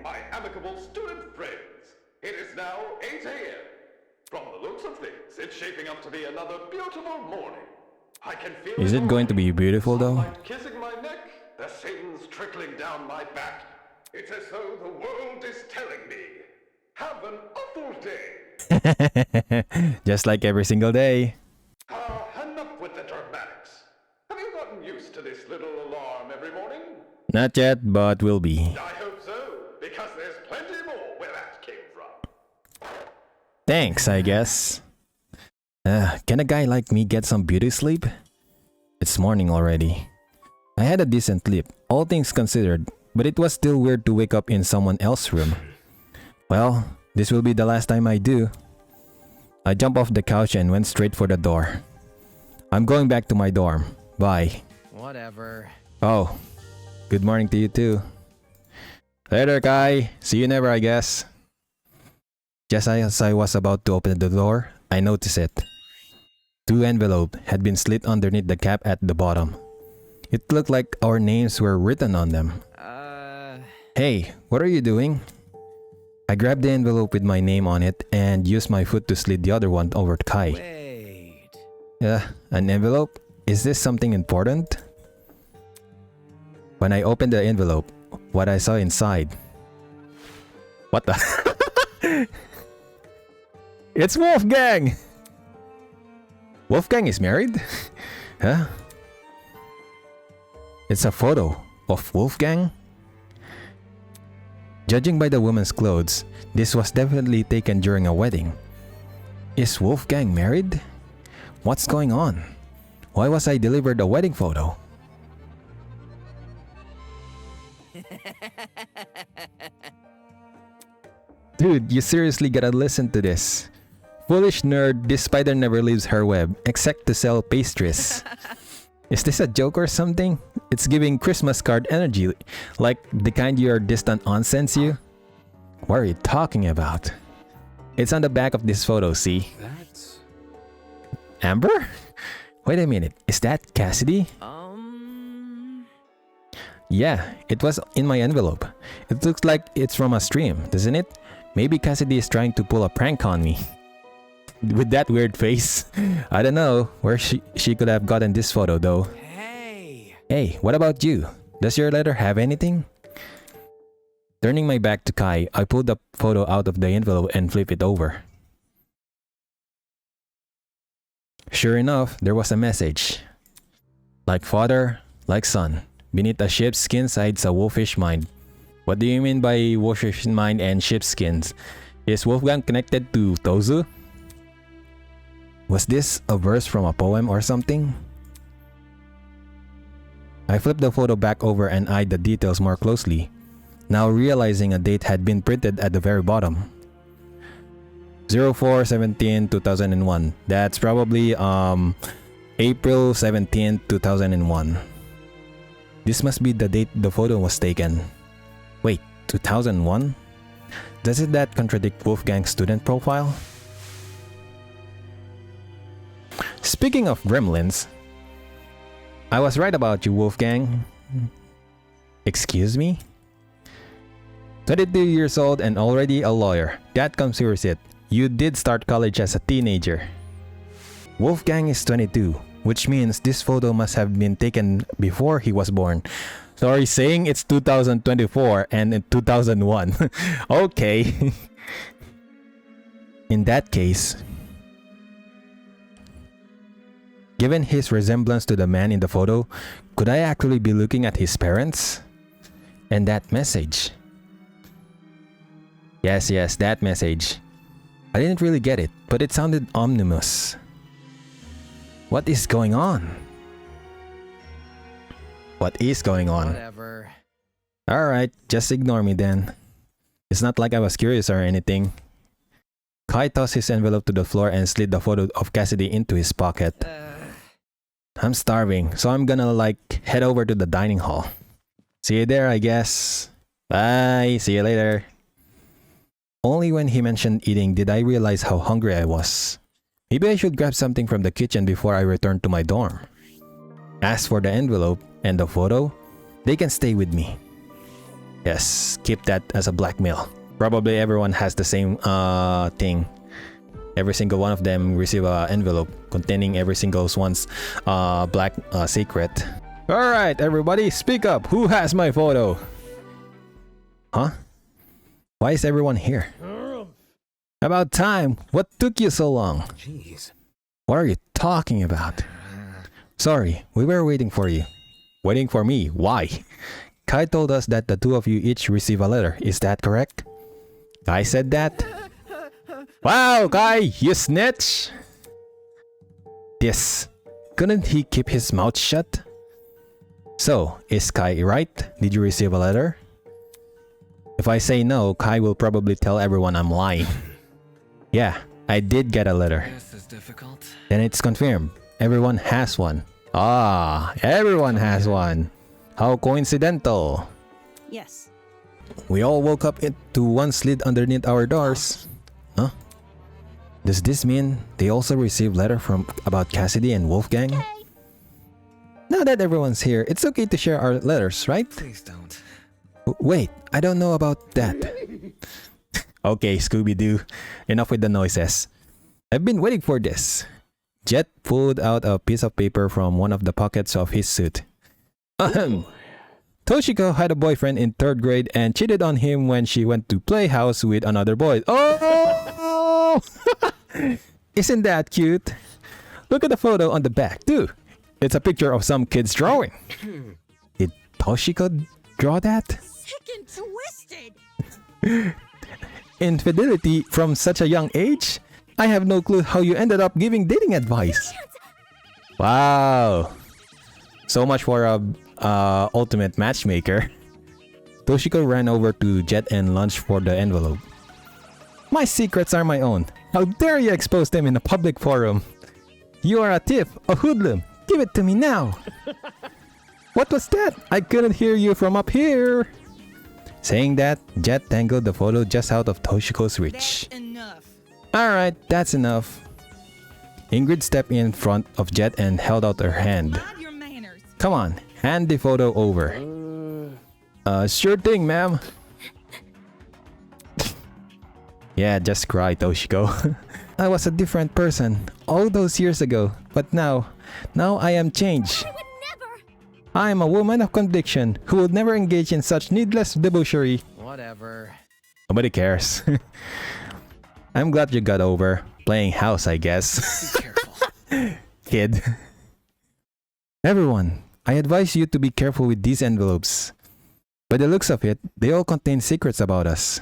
my amicable student friends. It is now 8 a.m. From the looks of things, it's shaping up to be another beautiful morning. I can feel Is it going to be beautiful though? sunlight kissing my neck, the Satan's trickling down my back. It's as though the world is telling me, have an awful day. Just like every single day. Enough with the dramatics. Have you gotten used to this little alarm every morning? Not yet, but will be. I hope so, because there's plenty more where that came from. Thanks, I guess. Can a guy like me get some beauty sleep? It's morning already. I had a decent sleep, all things considered, but it was still weird to wake up in someone else's room. Well, this will be the last time I do. I jumped off the couch and went straight for the door. I'm going back to my dorm. Bye. Whatever. Oh, good morning to you too. Later, Kai. See you never, I guess. Just as I was about to open the door, I noticed it. 2 envelopes had been slit underneath the cap at the bottom. It looked like our names were written on them. Hey, what are you doing? I grabbed the envelope with my name on it and used my foot to slid the other one over to Kai. Wait. An envelope? Is this something important? When I opened the envelope, what I saw inside. What the? It's Wolfgang! Wolfgang is married? Huh? It's a photo of Wolfgang? Judging by the woman's clothes, this was definitely taken during a wedding. Is Wolfgang married? What's going on? Why was I delivered a wedding photo? Dude, you seriously gotta listen to this. Foolish nerd, this spider never leaves her web, except to sell pastries. Is this a joke or something? It's giving Christmas card energy, like the kind your distant aunt sends you. What are you talking about? It's on the back of this photo, see? That's... Amber? Wait a minute, is that Cassidy? Yeah, it was in my envelope. It looks like it's from a stream, doesn't it? Maybe Cassidy is trying to pull a prank on me. With that weird face. I don't know where she could have gotten this photo though. Hey, what about you? Does your letter have anything? Turning my back to Kai, I pulled the photo out of the envelope and flipped it over. Sure enough, there was a message. Like father, like son. Beneath a sheep's skin hides a wolfish mind. What do you mean by wolfish mind and sheep's skins? Is Wolfgang connected to Tozu? Was this a verse from a poem or something? I flipped the photo back over and eyed the details more closely, now realizing a date had been printed at the very bottom. 04/17/2001. That's probably April 17, 2001. This must be the date the photo was taken. Wait, 2001? Doesn't that contradict Wolfgang's student profile? Speaking of gremlins, I was right about you, Wolfgang. Excuse me? 22 years old and already a lawyer. That confirms it. You did start college as a teenager. Wolfgang is 22, which means this photo must have been taken before he was born. So are you saying it's 2024 and in 2001? Okay. In that case, given his resemblance to the man in the photo, could I actually be looking at his parents? And that message. Yes, that message. I didn't really get it, but it sounded ominous. What is going on? What is going on? Whatever. Alright, just ignore me then. It's not like I was curious or anything. Kai tossed his envelope to the floor and slid the photo of Cassidy into his pocket. I'm starving, so I'm gonna head over to the dining hall. See you there, I guess. Bye, see you later. Only when he mentioned eating did I realize how hungry I was. Maybe I should grab something from the kitchen before I return to my dorm. As for the envelope and the photo, they can stay with me. Yes, keep that as a blackmail. Probably everyone has the same thing. Every single one of them receive an envelope containing every single one's black secret. Alright, everybody, speak up. Who has my photo? Huh? Why is everyone here? About time. What took you so long? Jeez. What are you talking about? Sorry, we were waiting for you. Waiting for me? Why? Kai told us that the two of you each receive a letter. Is that correct? Kai said that? Wow, Kai, you snitch! Yes. Couldn't he keep his mouth shut? So, is Kai right? Did you receive a letter? If I say no, Kai will probably tell everyone I'm lying. Yeah, I did get a letter. This is difficult. Then it's confirmed. Everyone has one. Ah, everyone has one. How coincidental. Yes. We all woke up into one slit underneath our doors. Huh? Does this mean they also received letter from about Cassidy and Wolfgang? Okay. Now that everyone's here, it's okay to share our letters, right? Please don't. Wait, I don't know about that. Okay, Scooby-Doo. Enough with the noises. I've been waiting for this. Jet pulled out a piece of paper from one of the pockets of his suit. Ahem. Toshiko had a boyfriend in 3rd grade and cheated on him when she went to play house with another boy. Oh! Isn't that cute? Look at the photo on the back too. It's a picture of some kid's drawing. Did Toshiko draw that? Sick and twisted. Infidelity from such a young age? I have no clue how you ended up giving dating advice. Wow. So much for a ultimate matchmaker. Toshiko ran over to Jet and lunged for the envelope. My secrets are my own. How dare you expose them in a public forum? You are a thief, a hoodlum. Give it to me now. What was that? I couldn't hear you from up here. Saying that, Jet tangled the photo just out of Toshiko's reach. That's enough. Alright, that's enough. Ingrid stepped in front of Jet and held out her hand. Mind your manners. Come on, hand the photo over. Sure thing, ma'am. Yeah, just cry, Toshiko. I was a different person all those years ago, but now I am changed. I would never. I am a woman of conviction who would never engage in such needless debauchery. Whatever. Nobody cares. I'm glad you got over playing house, I guess. Be careful. Kid. Everyone, I advise you to be careful with these envelopes. By the looks of it, they all contain secrets about us.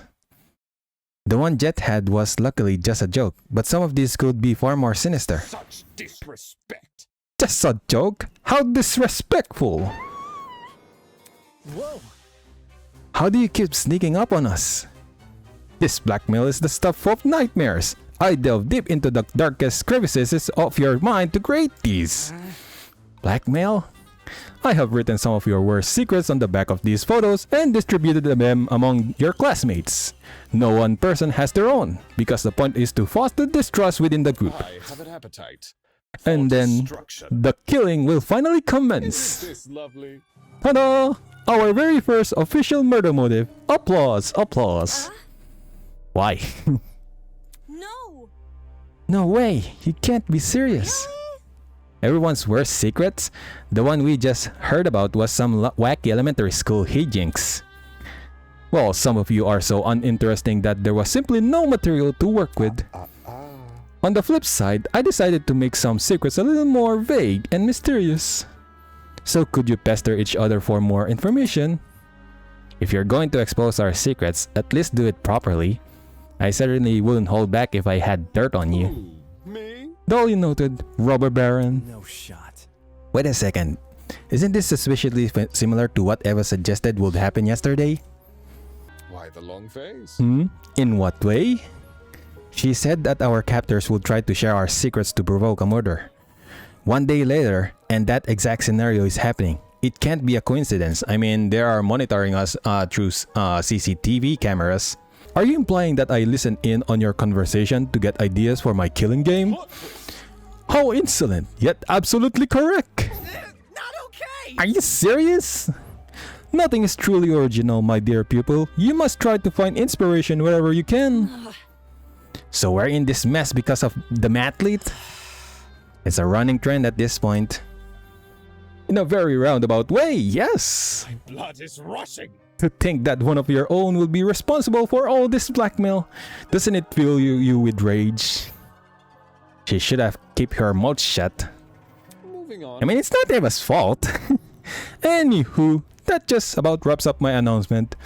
The one Jet had was luckily just a joke, but some of these could be far more sinister. Such disrespect. Just a joke? How disrespectful! Whoa. How do you keep sneaking up on us? This blackmail is the stuff of nightmares. I delve deep into the darkest crevices of your mind to create these. Blackmail? I have written some of your worst secrets on the back of these photos and distributed them among your classmates. No one person has their own, because the point is to foster distrust within the group. I have an appetite. And then, Destruction. the killing will finally commence. This lovely. Ta-da! Our very first official murder motive. Applause, applause. Why? No. No way, you can't be serious. Everyone's worst secrets? The one we just heard about was some wacky elementary school hijinks. Well, some of you are so uninteresting that there was simply no material to work with. On the flip side, I decided to make some secrets a little more vague and mysterious. So could you pester each other for more information? If you're going to expose our secrets, at least do it properly. I certainly wouldn't hold back if I had dirt on you. Me? Duly noted, robber baron. No shot. Wait a second. Isn't this suspiciously similar to what Eva suggested would happen yesterday? Why the long face? In what way? She said that our captors would try to share our secrets to provoke a murder. One day later, and that exact scenario is happening. It can't be a coincidence. I mean, they are monitoring us through CCTV cameras. Are you implying that I listened in on your conversation to get ideas for my killing game? How insolent, yet absolutely correct. Not okay. Are you serious? Nothing is truly original, my dear pupil. You must try to find inspiration wherever you can. So we're in this mess because of the mathlete? It's a running trend at this point. In a very roundabout way, yes! My blood is rushing. To think that one of your own will be responsible for all this blackmail, doesn't it fill you with rage? She should have kept her mouth shut. Moving on. I mean, it's not Eva's fault. Anywho, that just about wraps up my announcement.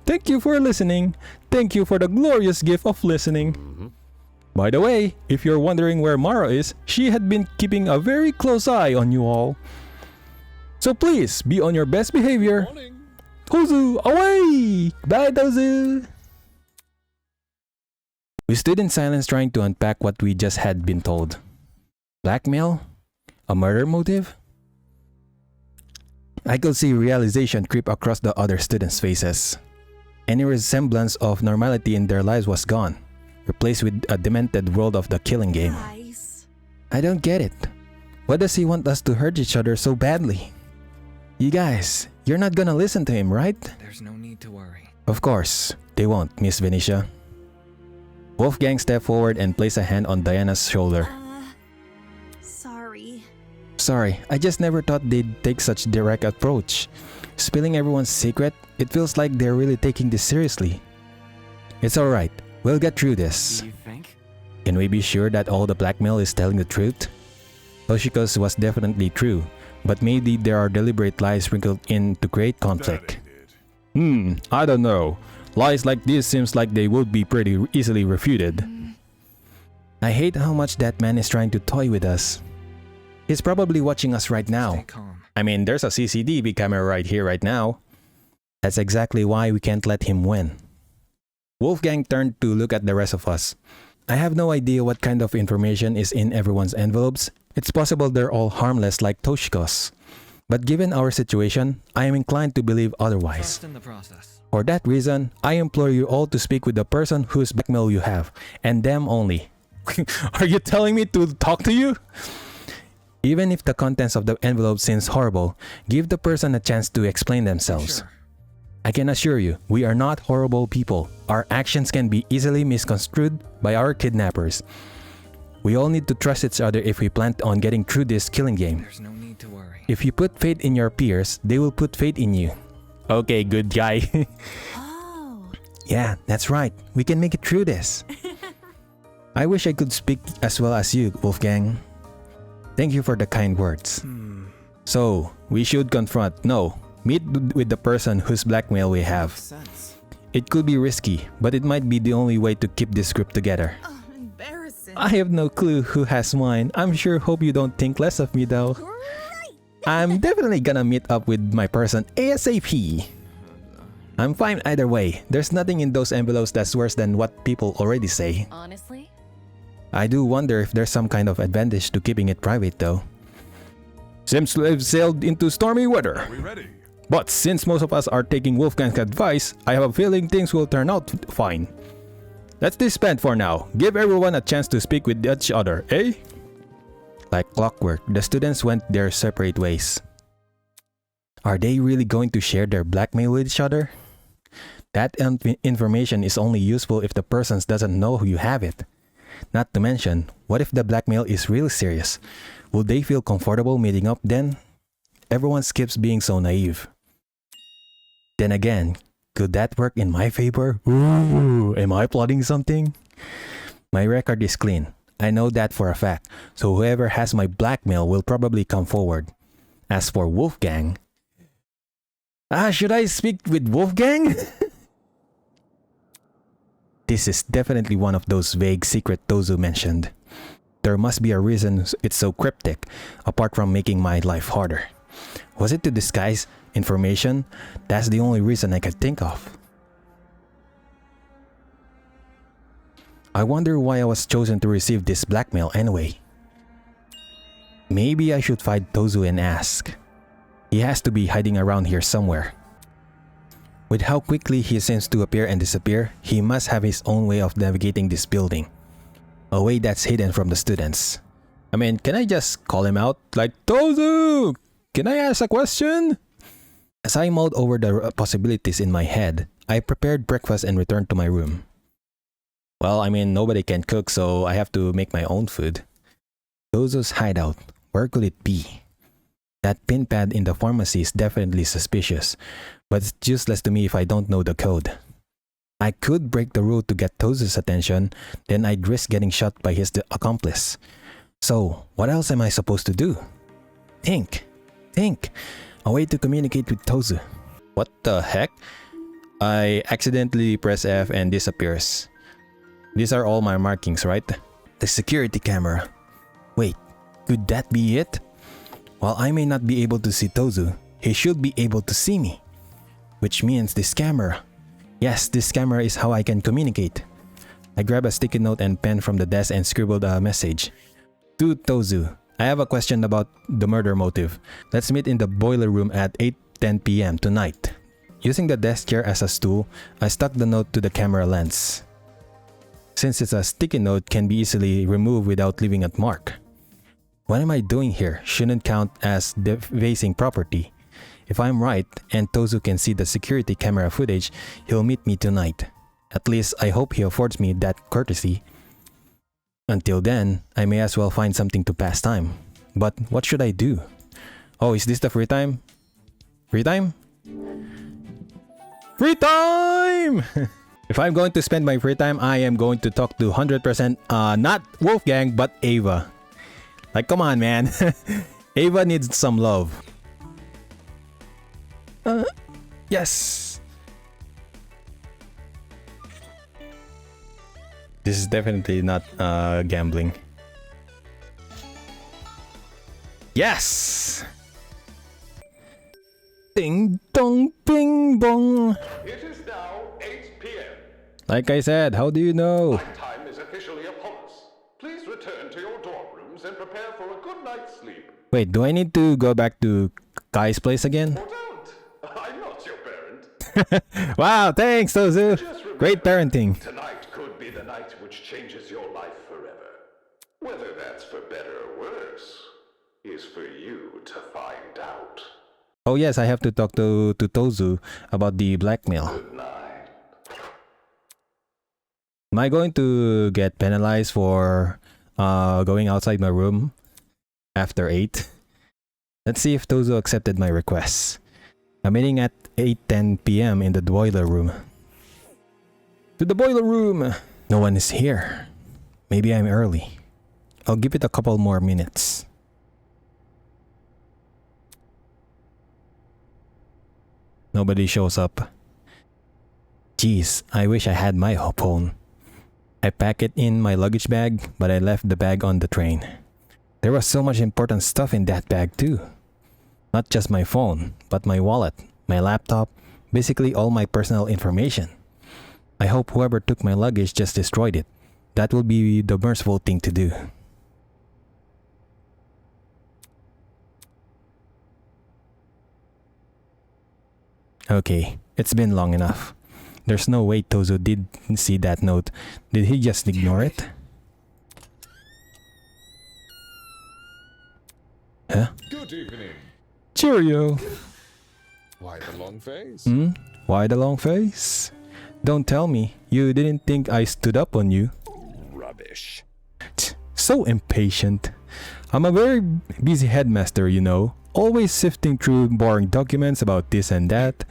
Thank you for listening. Thank you for the glorious gift of listening. By the way, if you're wondering where Mara is, she had been keeping a very close eye on you all. So please, be on your best behavior. Morning. Tozu, away! Bye, Tozu! We stood in silence trying to unpack what we just had been told. Blackmail? A murder motive? I could see realization creep across the other students' faces. Any resemblance of normality in their lives was gone, replaced with a demented world of the killing game. Guys. I don't get it. Why does he want us to hurt each other so badly? You guys, you're not gonna listen to him, right? There's no need to worry. Of course, they won't, Miss Venetia. Wolfgang stepped forward and placed a hand on Diana's shoulder. Sorry. Sorry, I just never thought they'd take such direct approach. Spilling everyone's secret, it feels like they're really taking this seriously. It's alright, we'll get through this. You think? Can we be sure that all the blackmail is telling the truth? Toshiko's was definitely true, but maybe there are deliberate lies sprinkled in to create conflict. I don't know. Lies like this seems like they would be pretty easily refuted. I hate how much that man is trying to toy with us. He's probably watching us right now. Stay calm. I mean, there's a CCTV camera right here right now. That's exactly why we can't let him win. Wolfgang turned to look at the rest of us. I have no idea what kind of information is in everyone's envelopes. It's possible they're all harmless like Toshiko's. But given our situation, I am inclined to believe otherwise. Trust in the process. For that reason, I implore you all to speak with the person whose blackmail you have, and them only. Are you telling me to talk to you? Even if the contents of the envelope seems horrible, give the person a chance to explain themselves. Sure. I can assure you, we are not horrible people. Our actions can be easily misconstrued by our kidnappers. We all need to trust each other if we plan on getting through this killing game. There's no need to worry. If you put faith in your peers, they will put faith in you. Okay, good guy. Oh. Yeah, that's right. We can make it through this. I wish I could speak as well as you, Wolfgang. Thank you for the kind words. So, we should meet with the person whose blackmail we have. Sense. It could be risky, but it might be the only way to keep this group together. Oh, embarrassing. I have no clue who has mine. Hope you don't think less of me though. Great. I'm definitely gonna meet up with my person ASAP. I'm fine either way. There's nothing in those envelopes that's worse than what people already say. Honestly? I do wonder if there's some kind of advantage to keeping it private though. Seems to have sailed into stormy weather. Are we ready? But since most of us are taking Wolfgang's advice, I have a feeling things will turn out fine. Let's disband for now. Give everyone a chance to speak with each other, eh? Like clockwork, the students went their separate ways. Are they really going to share their blackmail with each other? That information is only useful if the person doesn't know you have it. Not to mention, what if the blackmail is really serious? Will they feel comfortable meeting up then? Everyone skips being so naive. Then again, could that work in my favor? Ooh, am I plotting something? My record is clean. I know that for a fact, so whoever has my blackmail will probably come forward. As for Wolfgang... should I speak with Wolfgang? This is definitely one of those vague secret Tozu mentioned. There must be a reason it's so cryptic, apart from making my life harder. Was it to disguise information? That's the only reason I could think of. I wonder why I was chosen to receive this blackmail anyway. Maybe I should find Tozu and ask. He has to be hiding around here somewhere. With how quickly he seems to appear and disappear, he must have his own way of navigating this building. A way that's hidden from the students. I mean, can I just call him out? Like, Tozu! Can I ask a question? As I mulled over the possibilities in my head, I prepared breakfast and returned to my room. Well, I mean, nobody can cook, so I have to make my own food. Tozu's hideout, where could it be? That pin pad in the pharmacy is definitely suspicious, but it's useless to me if I don't know the code. I could break the rule to get Tozu's attention, then I'd risk getting shot by his accomplice. So, what else am I supposed to do? Think. A way to communicate with Tozu. What the heck? I accidentally press F and disappears. These are all my markings, right? The security camera. Wait, could that be it? While I may not be able to see Tozu, he should be able to see me. Which means this camera. Yes, this camera is how I can communicate. I grab a sticky note and pen from the desk and scribbled a message. To Tozu, I have a question about the murder motive. Let's meet in the boiler room at 8:10 p.m. tonight. Using the desk chair as a stool, I stuck the note to the camera lens. Since it's a sticky note, can be easily removed without leaving a mark. What am I doing here? Shouldn't count as defacing property. If I'm right, and Tozu can see the security camera footage, he'll meet me tonight. At least I hope he affords me that courtesy. Until then, I may as well find something to pass time. But what should I do? Oh, is this the free time? Free time? Free time! If I'm going to spend my free time, I am going to talk to 100% not Wolfgang, but Ava. Like, come on, man. Ava needs some love. Yes. This is definitely not gambling. Yes! Ding dong bing bong. It is now 8 p.m. Like I said, how do you know? Time is officially upon us. Please return to your dorm rooms and prepare for a good night's sleep. Wait, do I need to go back to Kai's place again? Or don't. I'm not your parent. Wow, thanks, Tozu. Just remember, Great parenting. tonight could be the night which changes your life forever. Whether that's for better or worse is for you to find out. Oh yes, I have to talk to Tozu about the blackmail. Good night. Am I going to get penalized for going outside my room after 8? Let's see if Tozu accepted my request. I'm meeting at 8:10 p.m. in the boiler room. To the boiler room! No one is here. Maybe I'm early. I'll give it a couple more minutes. Nobody shows up. Jeez, I wish I had my phone. I pack it in my luggage bag, but I left the bag on the train. There was so much important stuff in that bag too. Not just my phone, but my wallet, my laptop, basically all my personal information. I hope whoever took my luggage just destroyed it. That will be the merciful thing to do. Okay, it's been long enough. There's no way Tozu did see that note. Did he just ignore it? Huh? Good evening. Cheerio! Why the long face? Why the long face? Don't tell me you didn't think I stood up on you. Rubbish. So impatient. I'm a very busy headmaster, you know. Always sifting through boring documents about this and that.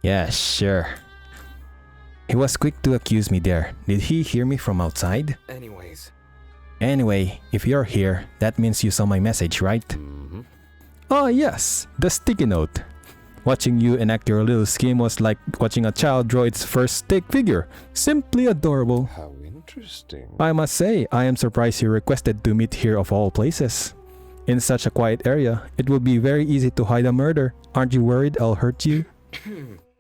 Yeah, sure. He was quick to accuse me there. Did he hear me from outside? Anyways, Anyway, if you're here, that means you saw my message, right? Oh yes, the sticky note. Watching you enact your little scheme was like watching a child draw its first stick figure. Simply adorable. How interesting. I must say, I am surprised you requested to meet here of all places. In such a quiet area, it would be very easy to hide a murder. Aren't you worried I'll hurt you?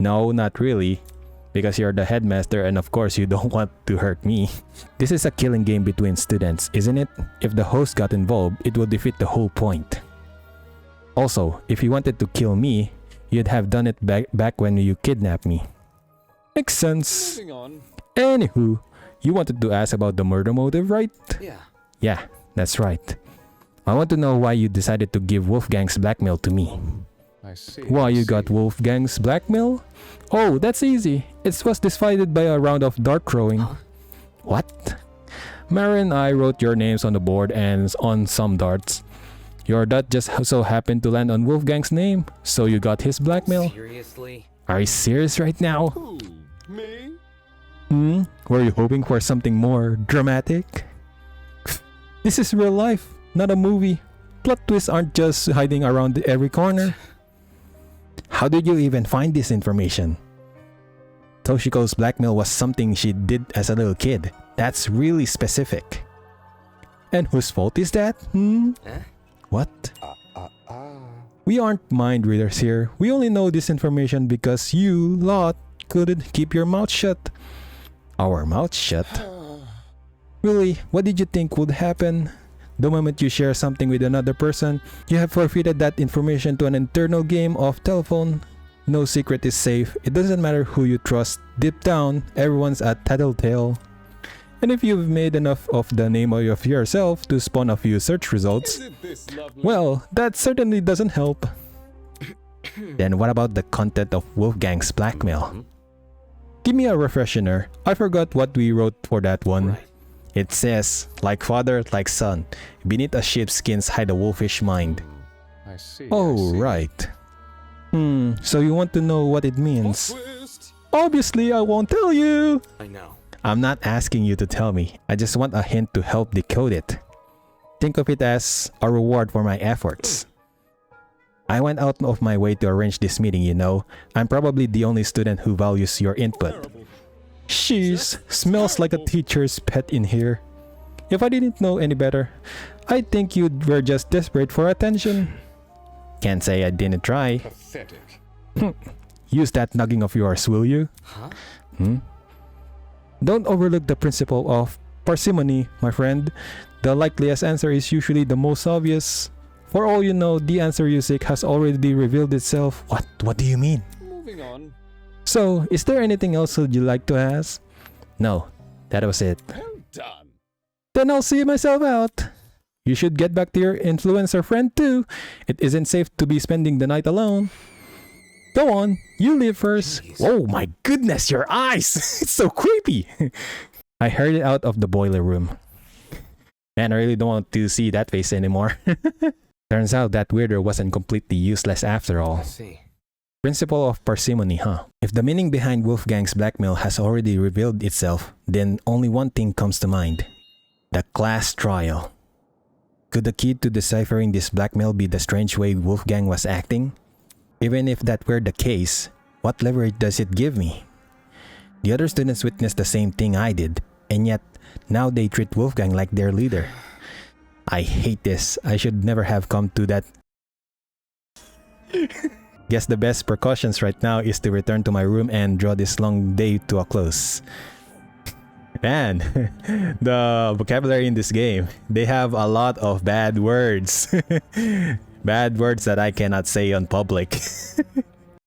No, not really. Because you're the headmaster and of course you don't want to hurt me. This is a killing game between students, isn't it? If the host got involved, it would defeat the whole point. Also, if you wanted to kill me, you'd have done it back when you kidnapped me. Makes sense. Moving on. Anywho, you wanted to ask about the murder motive, right? yeah. Yeah, that's right. I want to know why you decided to give Wolfgang's blackmail to me. I see. Why, I you see. got Wolfgang's blackmail? Oh, that's easy. It was decided by a round of dart throwing. Huh? What? Mara and I wrote your names on the board and on some darts. Your dart just so happened to land on Wolfgang's name, so you got his blackmail. Seriously? Are you serious right now? Who? Me? Were you hoping for something more dramatic? This is real life, not a movie. Plot twists aren't just hiding around every corner. How did you even find this information? Toshiko's blackmail was something she did as a little kid. That's really specific. And whose fault is that? What? We aren't mind readers here. We only know this information because you lot couldn't keep your mouth shut. Our mouth shut? Really, what did you think would happen? The moment you share something with another person, you have forfeited that information to an internal game of telephone. No secret is safe. It doesn't matter who you trust. Deep down, everyone's a tattletale. And if you've made enough of the name of yourself to spawn a few search results, Isn't this lovely? well, that certainly doesn't help. Then what about the content of Wolfgang's blackmail? Give me a refresher. I forgot what we wrote for that one. It says, like father, like son. Beneath a sheep's skins hide a wolfish mind. I see. Oh, I see. right. So you want to know what it means? Twist. Obviously, I won't tell you. I know. I'm not asking you to tell me. I just want a hint to help decode it. Think of it as a reward for my efforts. I went out of my way to arrange this meeting, you know. I'm probably the only student who values your input. Terrible. Jeez, smells like a teacher's pet in here. If I didn't know any better, I'd think you were just desperate for attention. Can't say I didn't try. Pathetic. Use that nugging of yours, will you? Huh? Don't overlook the principle of parsimony, my friend. The likeliest answer is usually the most obvious. For all you know, the answer you seek has already revealed itself. What do you mean? Moving on. So, is there anything else you'd like to ask? No, that was it. Well done. Then I'll see myself out. You should get back to your influencer friend too. It isn't safe to be spending the night alone. Go on, you leave first. Jeez. Oh my goodness, your eyes! It's so creepy! I hurried out of the boiler room. Man, I really don't want to see that face anymore. Turns out that weirdo wasn't completely useless after all. I see. Principle of parsimony, huh? If the meaning behind Wolfgang's blackmail has already revealed itself, then only one thing comes to mind. The class trial. Could the key to deciphering this blackmail be the strange way Wolfgang was acting? Even if that were the case, what leverage does it give me? The other students witnessed the same thing I did, and yet now they treat Wolfgang like their leader. I hate this. I should never have come to that. Guess the best precautions right now is to return to my room and draw this long day to a close. Man, the vocabulary in this game, they have a lot of bad words. Bad words that I cannot say on public.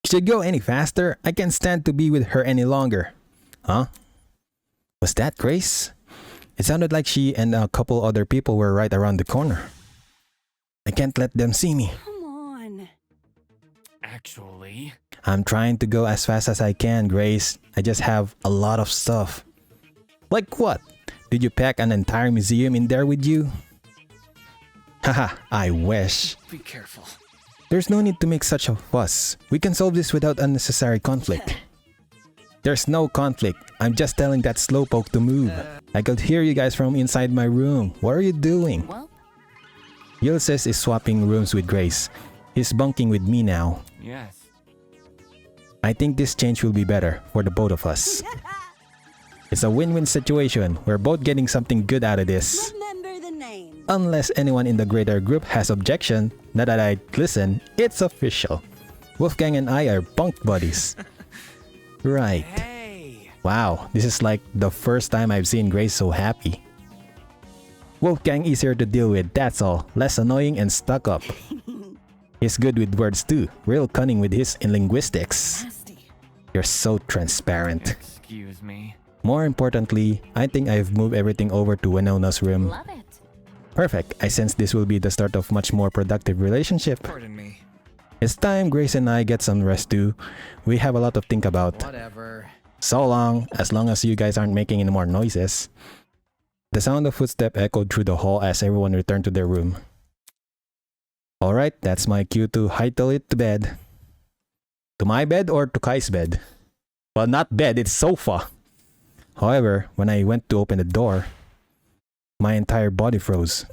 Should go any faster? I can't stand to be with her any longer. Huh? Was that Grace? It sounded like she and a couple other people were right around the corner. I can't let them see me. Come on. Actually, I'm trying to go as fast as I can, Grace. I just have a lot of stuff. Like what? Did you pack an entire museum in there with you? Haha, I wish. be careful. There's no need to make such a fuss. We can solve this without unnecessary conflict. There's no conflict. I'm just telling that slowpoke to move. I could hear you guys from inside my room. What are you doing? Well, Ulysses is swapping rooms with Grace. He's bunking with me now. Yes. I think this change will be better for the both of us. It's a win-win situation. We're both getting something good out of this. remember the name. Unless anyone in the greater group has objection, now that I listen, it's official. Wolfgang and I are bunk buddies. Right. Hey. Wow, this is like the first time I've seen Grace so happy. Wolfgang easier to deal with, that's all. Less annoying and stuck up. He's good with words too. Real cunning with his in linguistics. Nasty. You're so transparent. Excuse me. More importantly, I think I've moved everything over to Winona's room. Love it. Perfect. I sense this will be the start of much more productive relationship. Pardon me. It's time Grace and I get some rest too. We have a lot to think about. Whatever. So long, as long as you guys aren't making any more noises. The sound of footsteps echoed through the hall as everyone returned to their room. Alright, that's my cue to hightail it to bed. To my bed or to Kai's bed? Well, not bed, it's sofa. However, when I went to open the door, my entire body froze.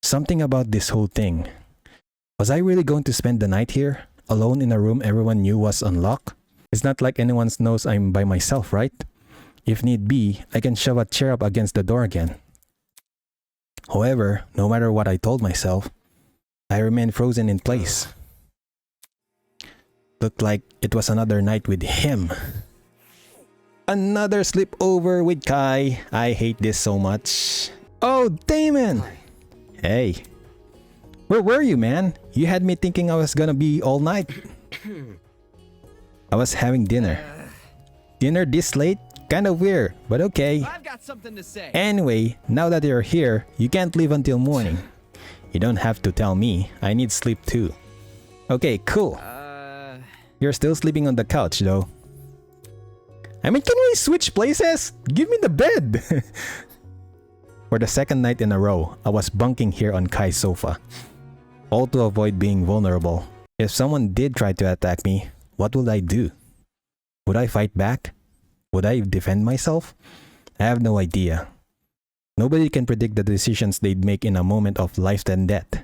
Something about this whole thing. Was I really going to spend the night here, alone in a room everyone knew was unlocked? It's not like anyone knows I'm by myself, right? If need be, I can shove a chair up against the door again. However, no matter what I told myself, I remained frozen in place. Looked like it was another night with him. Another sleepover with Kai. I hate this so much. Oh, Damon! Hey. Where were you, man? You had me thinking I was gonna be all night. I was having dinner. Dinner this late? Kinda weird, but okay. I've got something to say. Anyway, now that you're here, you can't leave until morning. You don't have to tell me. I need sleep too. Okay, cool. You're still sleeping on the couch though. I mean, can we switch places? Give me the bed! For the second night in a row, I was bunking here on Kai's sofa. All to avoid being vulnerable. If someone did try to attack me, what would I do? Would I fight back? Would I defend myself? I have no idea. Nobody can predict the decisions they'd make in a moment of life and death.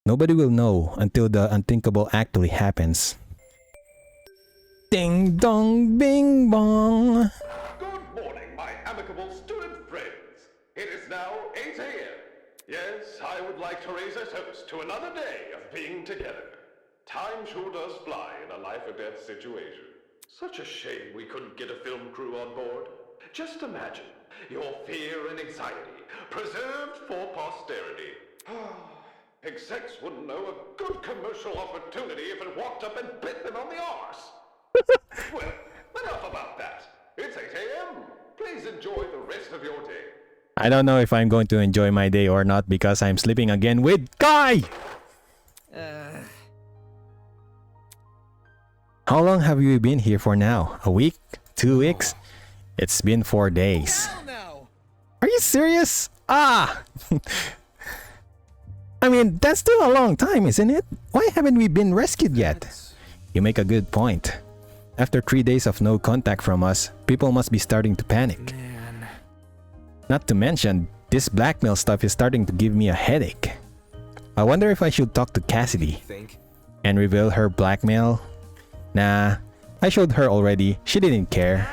Nobody will know until the unthinkable actually happens. Ding dong bing bong! Good morning, my amicable student friends. It is now 8 a.m. Yes, I would like to raise a toast to another day of being together. Time sure does fly in a life or death situation. Such a shame we couldn't get a film crew on board. Just imagine your fear and anxiety preserved for posterity. Execs wouldn't know a good commercial opportunity if it walked up and bit them on the arse. Well, enough about that. It's 8 a.m. Please enjoy the rest of your day. I don't know if I'm going to enjoy my day or not because I'm sleeping again with Kai! How long have you been here for now? A week? 2 weeks? It's been 4 days. Hell no. Are you serious? Ah! I mean, that's still a long time, isn't it? Why haven't we been rescued yet? You make a good point. After 3 days of no contact from us, people must be starting to panic. Man. Not to mention, this blackmail stuff is starting to give me a headache. I wonder if I should talk to Cassidy Think? and reveal her blackmail. Nah, I showed her already. She didn't care.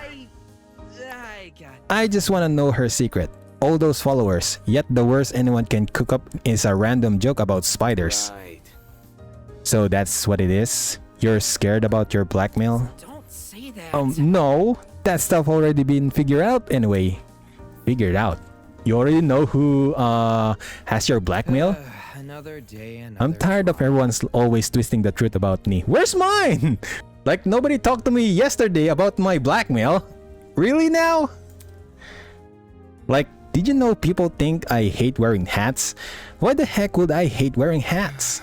I got. I just want to know her secret. All those followers, yet the worst anyone can cook up is a random joke about spiders. Right. So that's what it is? You're scared about your blackmail? Don't say that. No. That stuff already been figured out anyway. Figured out? You already know who has your blackmail? Another day. I'm tired of everyone's always twisting the truth about me. Where's mine? Like nobody talked to me yesterday about my blackmail. Really now? Like, did you know people think I hate wearing hats? Why the heck would I hate wearing hats?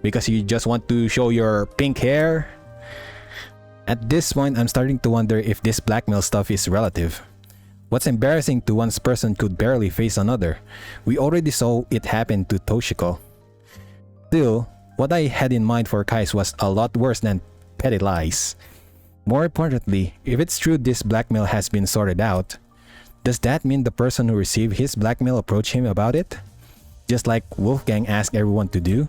Because you just want to show your pink hair? At this point, I'm starting to wonder if this blackmail stuff is relative. What's embarrassing to one person could barely face another. We already saw it happen to Toshiko. Still, what I had in mind for Kais was a lot worse than petty lies. More importantly, if it's true this blackmail has been sorted out, does that mean the person who received his blackmail approached him about it? Just like Wolfgang asked everyone to do?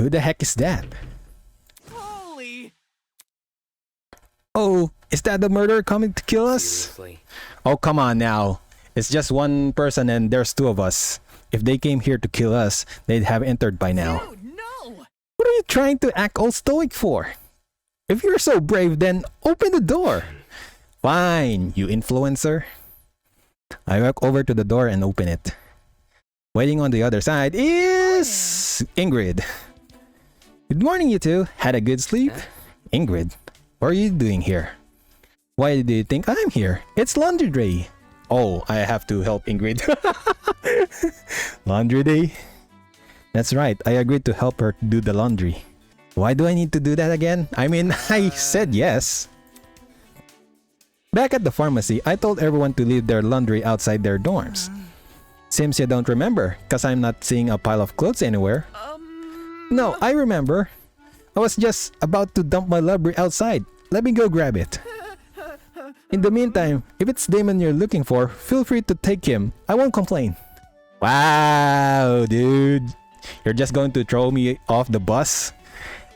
Who the heck is that? Holy. Oh, is that the murderer coming to kill us? Seriously. Oh, come on now. It's just one person and there's two of us. If they came here to kill us, they'd have entered by now. Dude, no. What are you trying to act all stoic for? If you're so brave, then open the door. Fine, you influencer. I walk over to the door and open it. Waiting on the other side is Ingrid. Good morning, you two. Had a good sleep? Ingrid, what are you doing here? Why do you think I'm here? It's laundry day. Oh, I have to help Ingrid. Laundry day? That's right, I agreed to help her do the laundry. Why do I need to do that again? I mean, I said yes. Back at the pharmacy, I told everyone to leave their laundry outside their dorms. Seems you don't remember, cause I'm not seeing a pile of clothes anywhere. No, I remember. I was just about to dump my laundry outside. Let me go grab it. In the meantime, if it's Damon you're looking for, feel free to take him. I won't complain. Wow, dude. You're just going to throw me off the bus?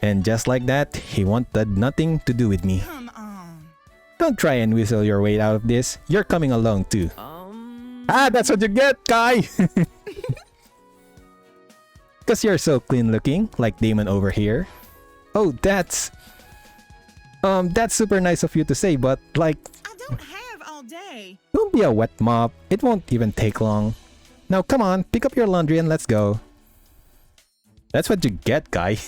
And just like that, he wanted nothing to do with me. Come on. Don't try and whistle your way out of this. You're coming along too. That's what you get, Kai! Cause you're so clean looking, like Damon over here. Oh, that's super nice of you to say, but like... I don't have all day. Don't be a wet mop. It won't even take long. Now come on, pick up your laundry and let's go. That's what you get, Kai.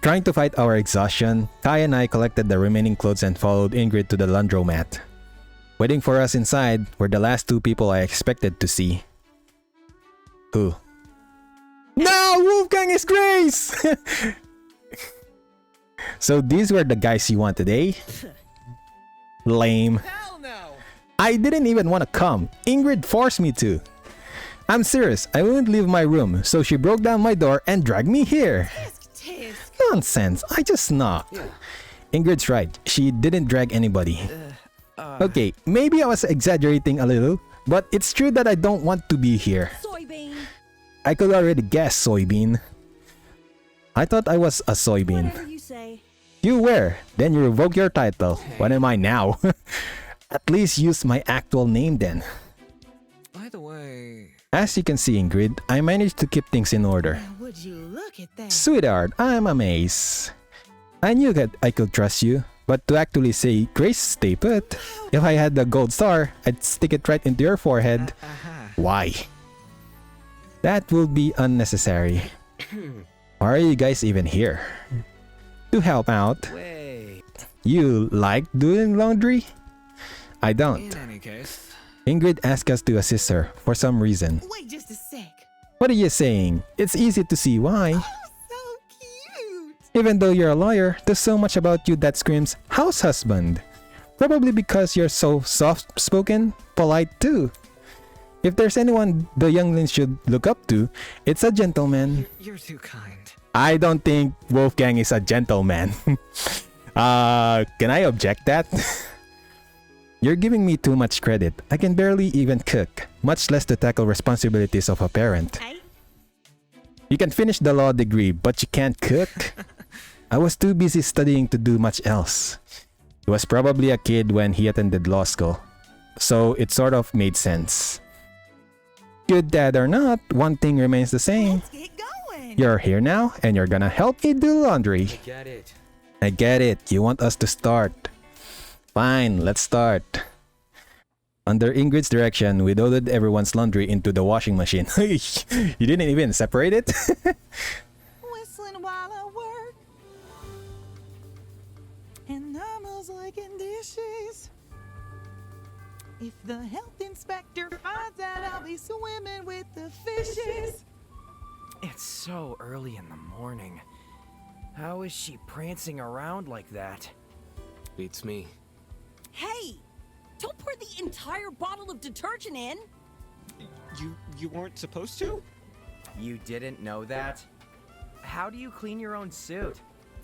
Trying to fight our exhaustion, Kai and I collected the remaining clothes and followed Ingrid to the laundromat. Waiting for us inside were the last two people I expected to see. Who? No! Wolfgang is Grace! So these were the guys you wanted, eh? Lame. Hell no! I didn't even want to come. Ingrid forced me to. I'm serious, I wouldn't leave my room, so she broke down my door and dragged me here. Tisk. Nonsense, I just knocked. Ingrid's right, she didn't drag anybody. Okay, maybe I was exaggerating a little, but it's true that I don't want to be here. Soybean. I could already guess soybean. I thought I was a soybean. Whatever you say. You were, then you revoke your title. What am I now? At least use my actual name then. By the way, As you can see, Ingrid, I managed to keep things in order. Would you look at that? Sweetheart, I'm amazed. I knew that I could trust you, but to actually say, Grace, stay put. If I had the gold star, I'd stick it right into your forehead. Why? That will be unnecessary. Why are you guys even here? To help out. wait. You like doing laundry? I don't. In any case, Ingrid asked us to assist her for some reason. Wait just a sec. What are you saying? It's easy to see why. So cute. Even though you're a lawyer, there's so much about you that screams house husband. Probably because you're so soft-spoken, polite too. If there's anyone the younglings should look up to, it's a gentleman. you're too kind. I don't think Wolfgang is a gentleman. Can I object that? You're giving me too much credit. I can barely even cook, much less to tackle responsibilities of a parent. Hey. You can finish the law degree, but you can't cook? I was too busy studying to do much else. He was probably a kid when he attended law school, so it sort of made sense. Good dad or not, one thing remains the same. Let's get going. You're here now, and you're gonna help me do laundry. Get it. I get it, you want us to start. Fine, let's start. Under Ingrid's direction, we loaded everyone's laundry into the washing machine. You didn't even separate it? Whistling while I work. And almost like in dishes. If the health inspector finds out I'll be swimming with the fishes. It's so early in the morning. How is she prancing around like that? Beats me. Hey! Don't pour the entire bottle of detergent in! You weren't supposed to? You didn't know that? How do you clean your own suit?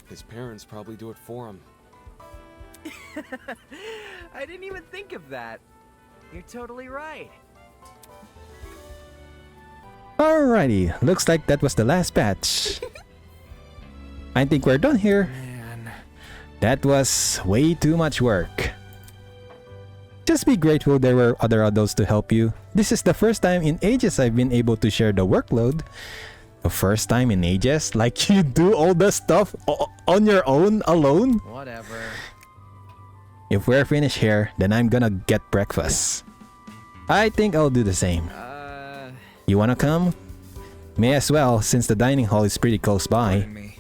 His parents probably do it for him. I didn't even think of that. You're totally right. Alrighty, looks like that was the last batch. I think we're done here. Man. That was way too much work. Just be grateful there were other adults to help you. This is the first time in ages I've been able to share the workload. The first time in ages? Like you do all the stuff on your own, alone? Whatever. If we're finished here, then I'm gonna get breakfast. I think I'll do the same. You wanna come? May as well, since the dining hall is pretty close by. Me.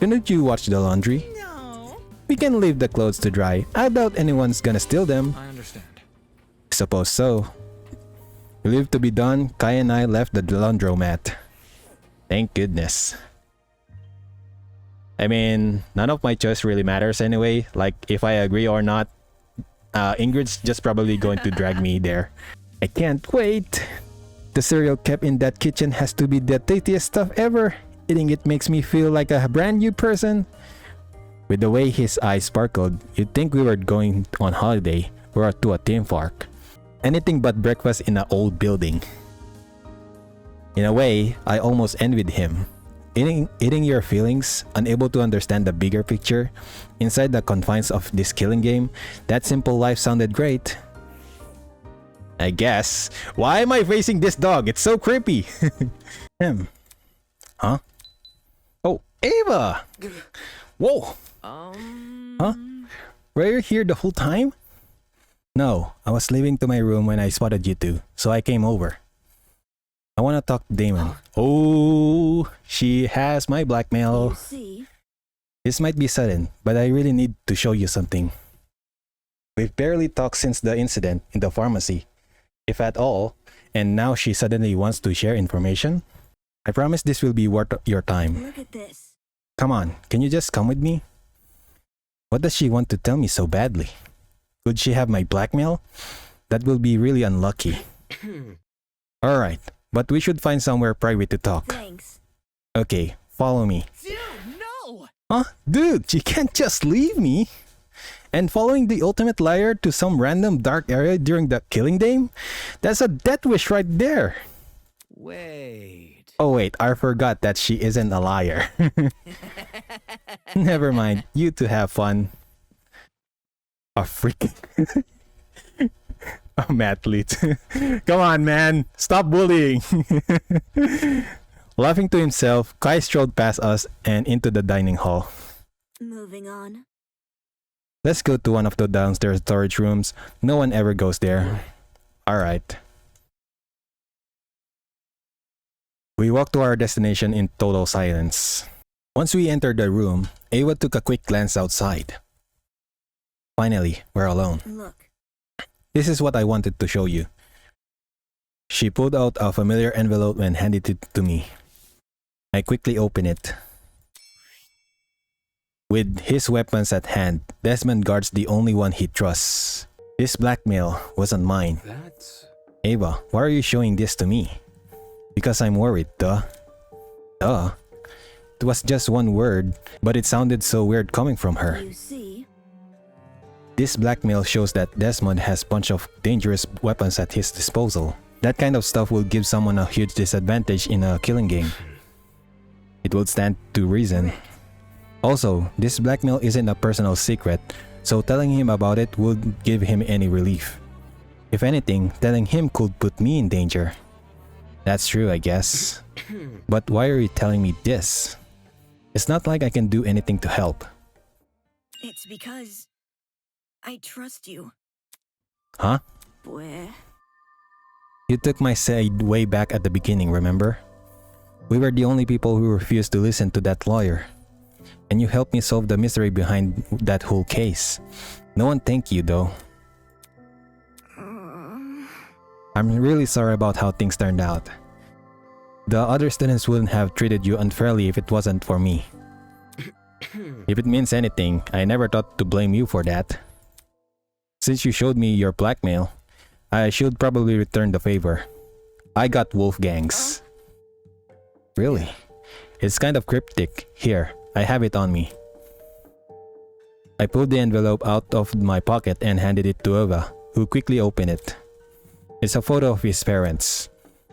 Couldn't you watch the laundry? No. We can leave the clothes to dry. I doubt anyone's gonna steal them. I understand. Suppose so. Leave to be done, Kai and I left the laundromat. Thank goodness. I mean, none of my choice really matters anyway. Like, if I agree or not, Ingrid's just probably going to drag me there. I can't wait. The cereal kept in that kitchen has to be the tastiest stuff ever. Eating it makes me feel like a brand new person. With the way his eyes sparkled, you'd think we were going on holiday or to a theme park. Anything but breakfast in an old building. In a way, I almost envied him. Eating your feelings, unable to understand the bigger picture, inside the confines of this killing game, that simple life sounded great. I guess. Why am I facing this dog? It's so creepy. Huh? Oh, Ava! Whoa! Huh? Were you here the whole time? No, I was leaving to my room when I spotted you two, so I came over. I want to talk to Damon. Oh, she has my blackmail. You see? This might be sudden, but I really need to show you something. We've barely talked since the incident in the pharmacy, if at all, and now she suddenly wants to share information? I promise this will be worth your time. Look at this. Come on, can you just come with me? What does she want to tell me so badly? Could she have my blackmail? That will be really unlucky. Alright, but we should find somewhere private to talk. Thanks. Okay, follow me. Dude, no! Huh? Dude, you can't just leave me. And following the ultimate liar to some random dark area during the killing game? That's a death wish right there. Wait. Oh wait, I forgot that she isn't a liar. Never mind, you two have fun. A freaking... I'm athlete. Come on, man. Stop bullying. Laughing to himself, Kai strolled past us and into the dining hall. Moving on. Let's go to one of the downstairs storage rooms. No one ever goes there. Alright. We walked to our destination in total silence. Once we entered the room, Ava took a quick glance outside. Finally, we're alone. Look. This is what I wanted to show you. She pulled out a familiar envelope and handed it to me. I quickly opened it. With his weapons at hand, Desmond guards the only one he trusts. This blackmail wasn't mine. That's... Ava, why are you showing this to me? Because I'm worried, duh. Duh. It was just one word, but it sounded so weird coming from her. You see? This blackmail shows that Desmond has a bunch of dangerous weapons at his disposal. That kind of stuff will give someone a huge disadvantage in a killing game. It would stand to reason. Also, this blackmail isn't a personal secret, so telling him about it wouldn't give him any relief. If anything, telling him could put me in danger. That's true, I guess. But why are you telling me this? It's not like I can do anything to help. It's because I trust you. Huh? Boy. You took my side way back at the beginning, remember? We were the only people who refused to listen to that lawyer. And you helped me solve the mystery behind that whole case. No one thanked you though. I'm really sorry about how things turned out. The other students wouldn't have treated you unfairly if it wasn't for me. If it means anything, I never thought to blame you for that. Since you showed me your blackmail, I should probably return the favor. I got Wolfgang's. Really? It's kind of cryptic. Here, I have it on me. I pulled the envelope out of my pocket and handed it to Eva, who quickly opened it. It's a photo of his parents.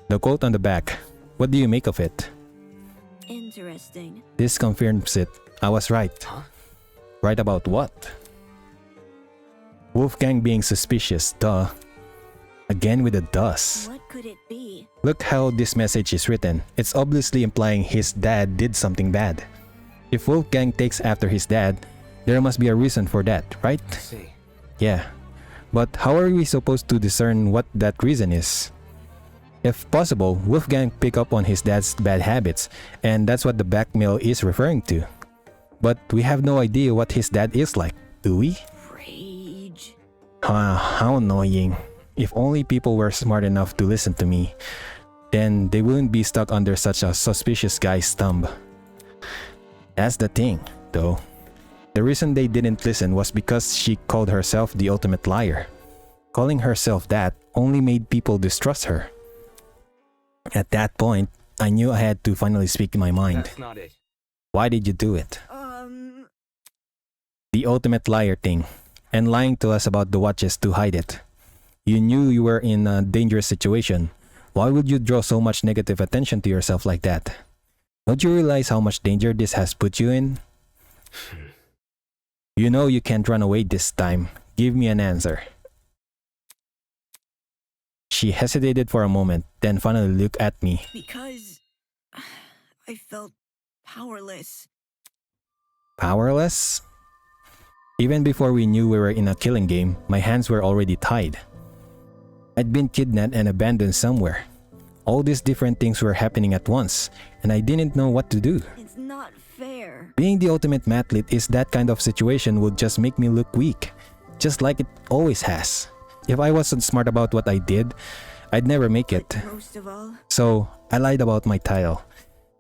The quote on the back. What do you make of it? Interesting. This confirms it. I was right. Huh? Right about what? Wolfgang being suspicious, duh. Again with the dust. What could it be? Look how this message is written. It's obviously implying his dad did something bad. If Wolfgang takes after his dad, there must be a reason for that, right? I see. Yeah. But how are we supposed to discern what that reason is? If possible, Wolfgang pick up on his dad's bad habits, and that's what the blackmail is referring to. But we have no idea what his dad is like, do we? Rage. How annoying. If only people were smart enough to listen to me. then they wouldn't be stuck under such a suspicious guy's thumb. That's the thing, though. The reason they didn't listen was because she called herself the ultimate liar. Calling herself that only made people distrust her. At that point, I knew I had to finally speak my mind. That's not it. Why did you do it? The ultimate liar thing, and lying to us about the watches to hide it. You knew you were in a dangerous situation. Why would you draw so much negative attention to yourself like that? Don't you realize how much danger this has put you in? You know you can't run away this time. Give me an answer. She hesitated for a moment, then finally looked at me. Because I felt powerless. Powerless? Even before we knew we were in a killing game, my hands were already tied. I'd been kidnapped and abandoned somewhere. All these different things were happening at once, and I didn't know what to do. It's not fair. Being the ultimate mathlete is that kind of situation would just make me look weak, just like it always has. If I wasn't smart about what I did, I'd never make it. Most of all, So, I lied about my title.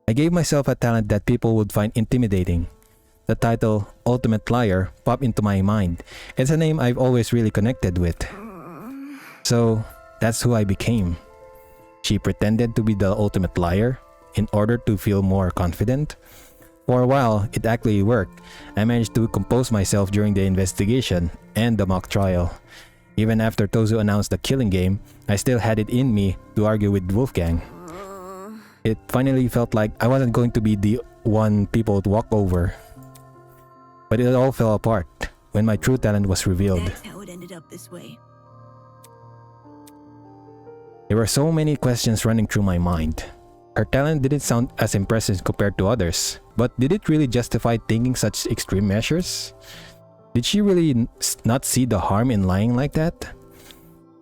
I gave myself a talent that people would find intimidating. The title, Ultimate Liar, popped into my mind. It's a name I've always really connected with. So, that's who I became. She pretended to be the ultimate liar in order to feel more confident. For a while, it actually worked. I managed to compose myself during the investigation and the mock trial. Even after Tozu announced the killing game, I still had it in me to argue with Wolfgang. It finally felt like I wasn't going to be the one people to walk over. But it all fell apart when my true talent was revealed. that's how it ended up this way. There were so many questions running through my mind. Her talent didn't sound as impressive compared to others, but did it really justify taking such extreme measures? Did she really not see the harm in lying like that?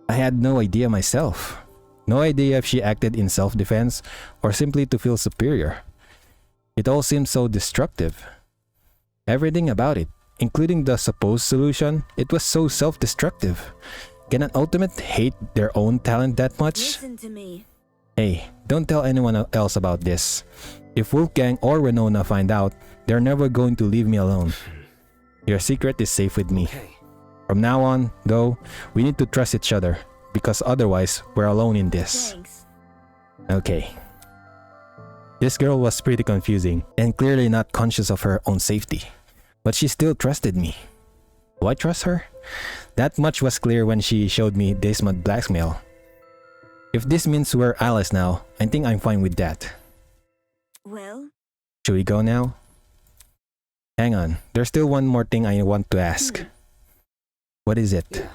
I had no idea myself. No idea if she acted in self-defense or simply to feel superior. It all seemed so destructive. Everything about it, including the supposed solution, it was so self-destructive. Can an ultimate hate their own talent that much? Listen to me. Hey, don't tell anyone else about this. If Wolfgang or Renona find out, they're never going to leave me alone. Your secret is safe with me. Okay. From now on, though, we need to trust each other, because otherwise, we're alone in this. Thanks. Okay. This girl was pretty confusing, and clearly not conscious of her own safety. But she still trusted me. Do I trust her? That much was clear when she showed me Desmond blackmail. If this means we're allies now, I think I'm fine with that. Well, Should we go now? Hang on, there's still one more thing I want to ask. What is it? Yeah.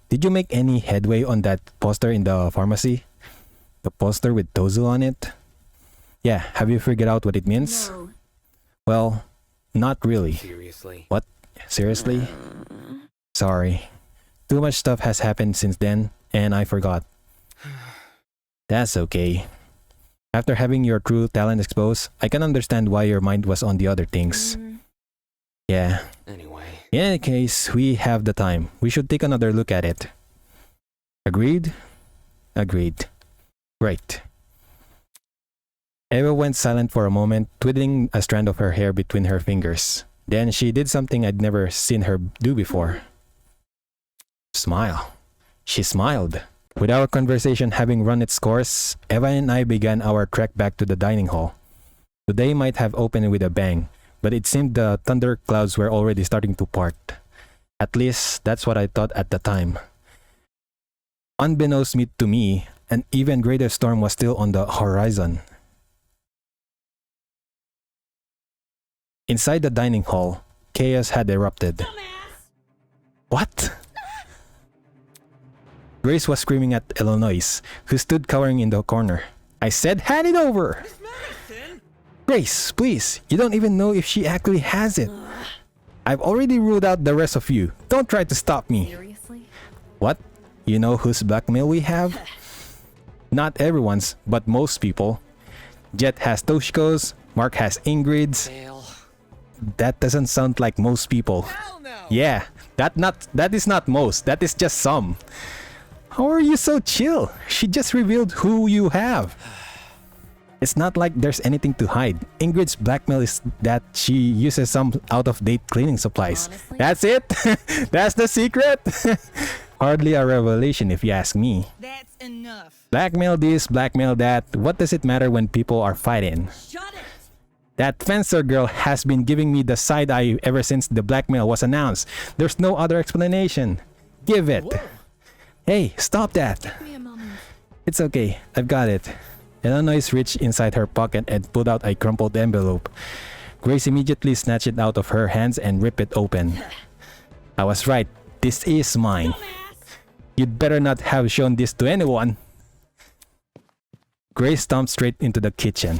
Did you make any headway on that poster in the pharmacy? The poster with Tozu on it? Yeah, have you figured out what it means? no. Well, not really. Seriously. What? Seriously? Sorry. Too much stuff has happened since then, and I forgot. That's okay. After having your true talent exposed, I can understand why your mind was on the other things. Yeah. Anyway. In any case, we have the time. We should take another look at it. Agreed? Agreed. Great. Eva went silent for a moment, twiddling a strand of her hair between her fingers. Then she did something I'd never seen her do before. Smile. She smiled. With our conversation having run its course, Eva and I began our trek back to the dining hall. The day might have opened with a bang, but it seemed the thunder clouds were already starting to part. At least, that's what I thought at the time. Unbeknownst to me, an even greater storm was still on the horizon. Inside the dining hall, chaos had erupted. What? Grace was screaming at Eloise, who stood cowering in the corner. I said, hand it over! Grace, please, you don't even know if she actually has it. I've already ruled out the rest of you. Don't try to stop me. Seriously? What? You know whose blackmail we have? Not everyone's, but most people. Jet has Toshiko's, Mark has Ingrid's. Fail. That doesn't sound like most people. Hell no. Yeah, that is not most, that is just some. How are you so chill? She just revealed who you have. It's not like there's anything to hide. Ingrid's blackmail is that she uses some out-of-date cleaning supplies. Honestly? That's it? That's the secret? Hardly a revelation if you ask me. That's enough. Blackmail this, blackmail that. What does it matter when people are fighting? Shut it! That fencer girl has been giving me the side eye ever since the blackmail was announced. There's no other explanation. Give it. Hey, stop that. Give me a moment. It's okay. I've got it. Illinois reached inside her pocket and pulled out a crumpled envelope. Grace immediately snatched it out of her hands and ripped it open. I was right. This is mine. You'd better not have shown this to anyone. Grace stomped straight into the kitchen.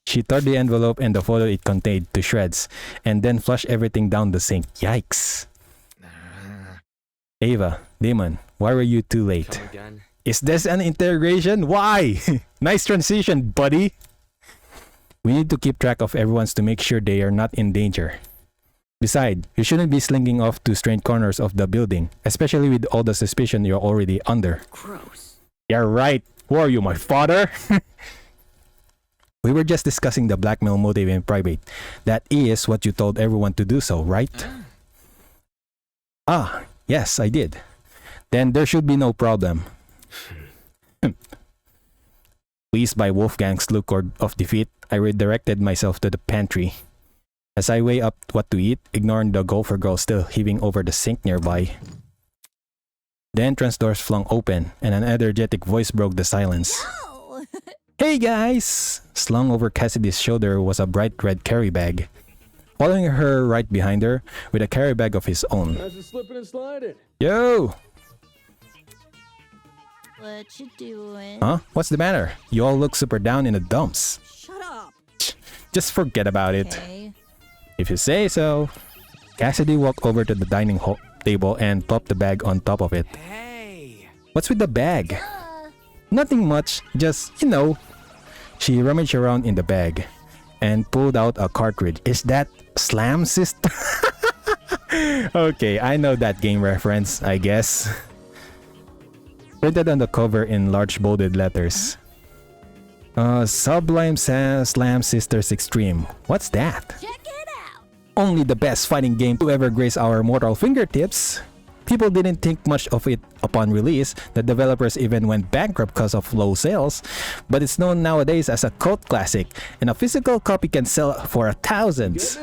She tore the envelope and the photo it contained to shreds, and then flushed everything down the sink. Yikes. Ava, Damon, why were you too late? Come again. Is this an interrogation? Why? Nice transition, buddy. We need to keep track of everyone's to make sure they are not in danger. Besides, you shouldn't be slinking off to strange corners of the building, especially with all the suspicion you're already under. Gross. You're right. Who are you, my father? We were just discussing the blackmail motive in private. That is what you told everyone to do so, right? Ah, yes, I did. Then there should be no problem. Pleased by Wolfgang's look of defeat, I redirected myself to the pantry. As I weigh up what to eat, ignoring the golfer girl still heaving over the sink nearby. The entrance doors flung open, and an energetic voice broke the silence. Oh! Hey guys! Slung over Cassidy's shoulder was a bright red carry bag. Following her right behind her, with a carry bag of his own. How's it slipping and sliding? Yo! What you doing? Huh? What's the matter? You all look super down in the dumps. Shut up. Just forget about it. Okay. If you say so. Cassidy walked over to the dining table and plopped the bag on top of it. Hey! What's with the bag? Nothing much, just, you know. She rummaged around in the bag and pulled out a cartridge. Is that SilenChester? Okay, I know that game reference, I guess. Printed on the cover in large bolded letters. Sublime SilenChester Extreme. What's that? Check it out. Only the best fighting game to ever grace our mortal fingertips. People didn't think much of it upon release. The developers even went bankrupt because of low sales. But it's known nowadays as a cult classic, and a physical copy can sell for thousands.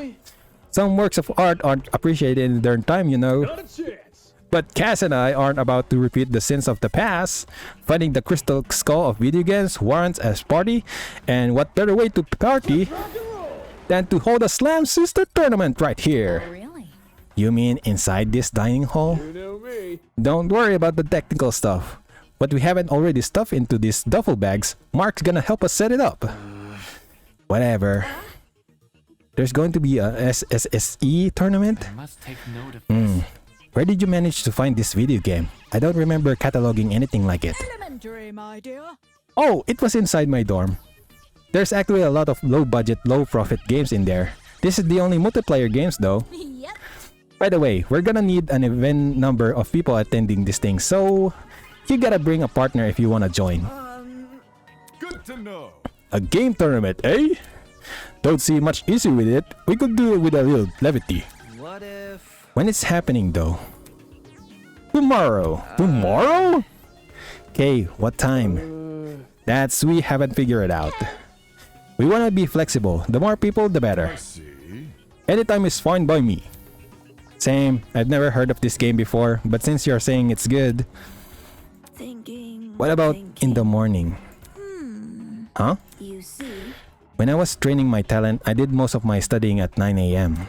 Some works of art aren't appreciated in their time, you know. Not a chance. But Cass and I aren't about to repeat the sins of the past. Finding the crystal skull of video games warrants a party, and what better way to party than to hold a SilenChester tournament right here. Really? You mean inside this dining hall? You know me. Don't worry about the technical stuff. What we haven't already stuffed into these duffel bags, Mark's gonna help us set it up. Whatever. There's going to be a SSSE tournament? I must take note of this. Where did you manage to find this video game? I don't remember cataloging anything like it. Elementary, my dear. Oh, it was inside my dorm. There's actually a lot of low-budget, low-profit games in there. This is the only multiplayer games though. Yep. By the way, we're gonna need an even number of people attending this thing, so you gotta bring a partner if you wanna join. Good to know. A game tournament, eh? Don't see much issue with it. We could do it with a little levity. What if... When it's happening though? Tomorrow. Tomorrow? Okay, what time? That's we haven't figured it out. We wanna be flexible. The more people, the better. See? Anytime is fine by me. Same. I've never heard of this game before, but since you're saying it's good, Thinking. what about in the morning? Huh? You see? When I was training my talent, I did most of my studying at 9 a.m.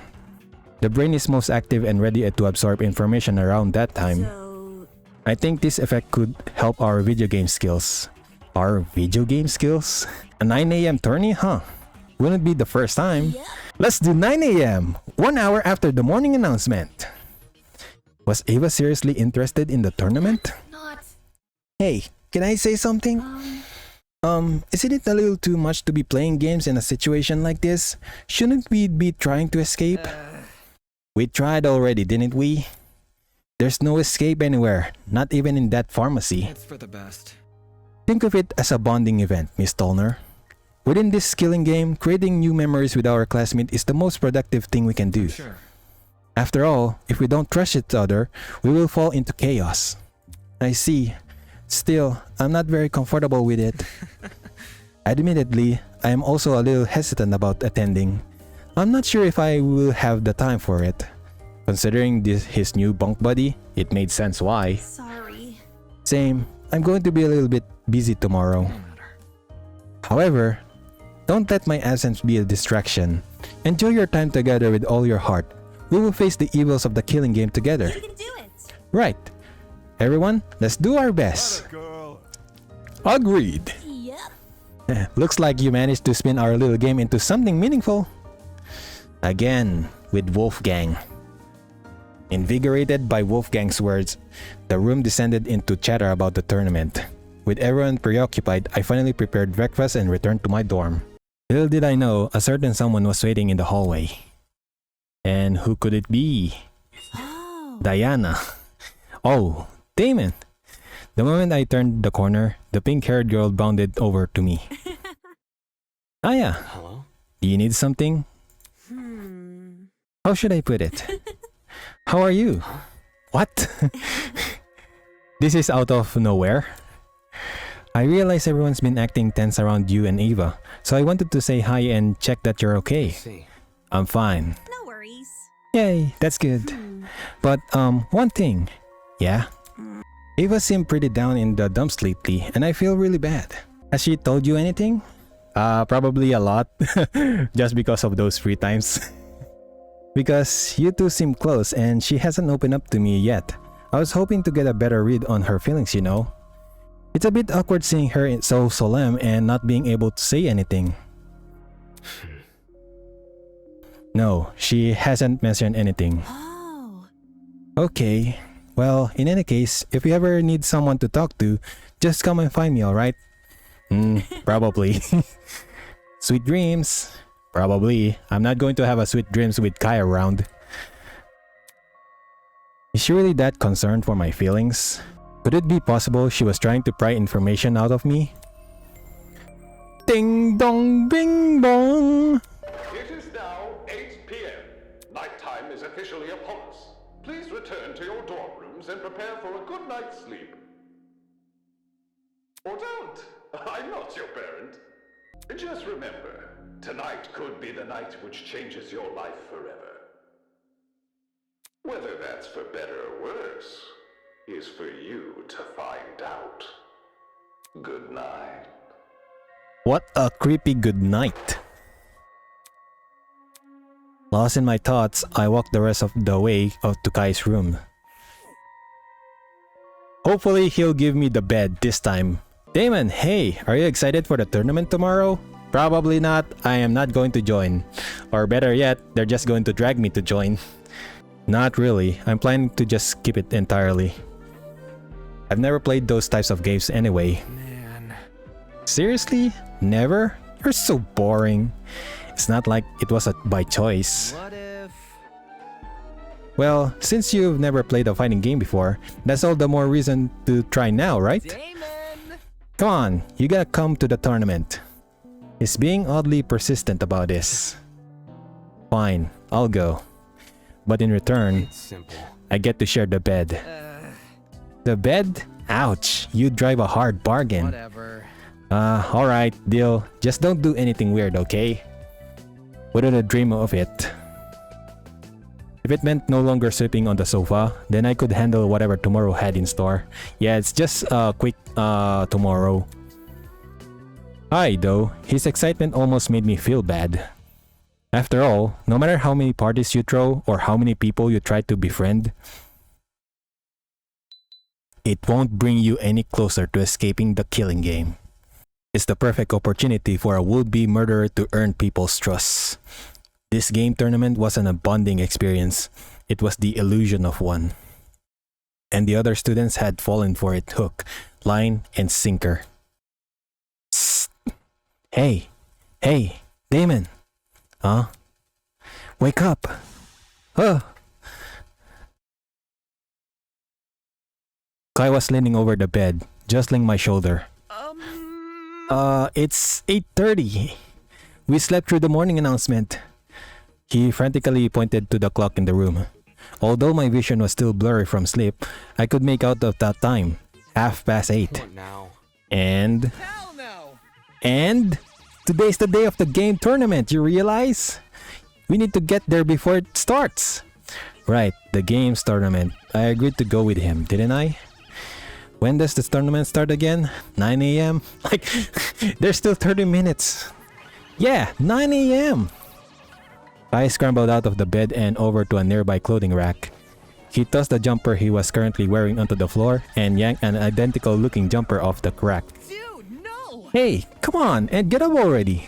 The brain is most active and ready to absorb information around that time. So. I think this effect could help our video game skills. Our video game skills? A 9 a.m. tourney, huh? Wouldn't be the first time. Yep. Let's do 9 a.m. 1 hour after the morning announcement. Was Ava seriously interested in the tournament? Not. Hey, can I say something? Isn't it a little too much to be playing games in a situation like this? Shouldn't we be trying to escape? We tried already, didn't we? There's no escape anywhere, not even in that pharmacy. It's for the best. Think of it as a bonding event, Miss Tolner. Within this skilling game, creating new memories with our classmate is the most productive thing we can do. Sure. After all, if we don't trust each other, we will fall into chaos. I see. Still, I'm not very comfortable with it. Admittedly, I am also a little hesitant about attending. I'm not sure if I will have the time for it. Considering his new bunk buddy, it made sense why. Sorry. Same, I'm going to be a little bit busy tomorrow. However, don't let my absence be a distraction. Enjoy your time together with all your heart. We will face the evils of the killing game together. You can do it. Right. Everyone, let's do our best. Girl. Agreed. Yep. Looks like you managed to spin our little game into something meaningful. Again, with Wolfgang. Invigorated by Wolfgang's words, the room descended into chatter about the tournament. With everyone preoccupied, I finally prepared breakfast and returned to my dorm. Little did I know, a certain someone was waiting in the hallway. And who could it be? Oh. Diana. Oh, Damon. The moment I turned the corner, the pink-haired girl bounded over to me. Aya, Hello? do you need something? How should I put it? How are you? What? This is out of nowhere. I realize everyone's been acting tense around you and Eva, so I wanted to say hi and check that you're okay. See. I'm fine. No worries. Yay, that's good. But one thing. Yeah? Eva seemed pretty down in the dumps lately, and I feel really bad. Has she told you anything? Probably a lot. Just because of those free times. Because you two seem close and she hasn't opened up to me yet. I was hoping to get a better read on her feelings, you know. It's a bit awkward seeing her so solemn and not being able to say anything. No, she hasn't mentioned anything. Oh. Okay. Well, in any case, if you ever need someone to talk to, just come and find me, alright? Probably. Sweet dreams. Probably. I'm not going to have a sweet dreams with Kai around. Is she really that concerned for my feelings? Could it be possible she was trying to pry information out of me? Ding dong bing bong! It is now 8 p.m. Nighttime is officially upon us. Please return to your dorm rooms and prepare for a good night's sleep. Or don't. I'm not your parent. Just remember, tonight could be the night which changes your life forever. Whether that's for better or worse is for you to find out. Good night. What a creepy good night. Lost in my thoughts, I walked the rest of the way up to Kai's room. Hopefully he'll give me the bed this time. Damon, hey, are you excited for the tournament tomorrow? Probably not. I am not going to join. Or better yet, they're just going to drag me to join. Not really. I'm planning to just skip it entirely. I've never played those types of games anyway. Man. Seriously? Never? You're so boring. It's not like it was by choice. What if... Well, since you've never played a fighting game before, that's all the more reason to try now, right? Damon! Come on, you gotta come to the tournament. He's being oddly persistent about this. Fine, I'll go. But in return, It's simple. I get to share the bed. The bed? Ouch, you drive a hard bargain. Whatever. Alright, deal. Just don't do anything weird, okay? Wouldn't dream of it. If it meant no longer sleeping on the sofa, then I could handle whatever tomorrow had in store. Yeah, it's just a quick tomorrow. Hi, though. His excitement almost made me feel bad. After all, no matter how many parties you throw or how many people you try to befriend, it won't bring you any closer to escaping the killing game. It's the perfect opportunity for a would-be murderer to earn people's trust. This game tournament wasn't a bonding experience, it was the illusion of one. And the other students had fallen for it hook, line, and sinker. Psst. Hey, Damon. Huh? Wake up. Kai was leaning over the bed, jostling my shoulder. It's 8:30. We slept through the morning announcement. He frantically pointed to the clock in the room. Although my vision was still blurry from sleep, I could make out of that time. 8:30. What now? And Hell no! And today's the day of the game tournament, you realize? We need to get there before it starts. Right, the games tournament. I agreed to go with him, didn't I? When does this tournament start again? 9 a.m.? Like, there's still 30 minutes. Yeah, 9 a.m. I scrambled out of the bed and over to a nearby clothing rack. He tossed the jumper he was currently wearing onto the floor and yanked an identical looking jumper off the rack. Dude, no! Hey, come on and get up already.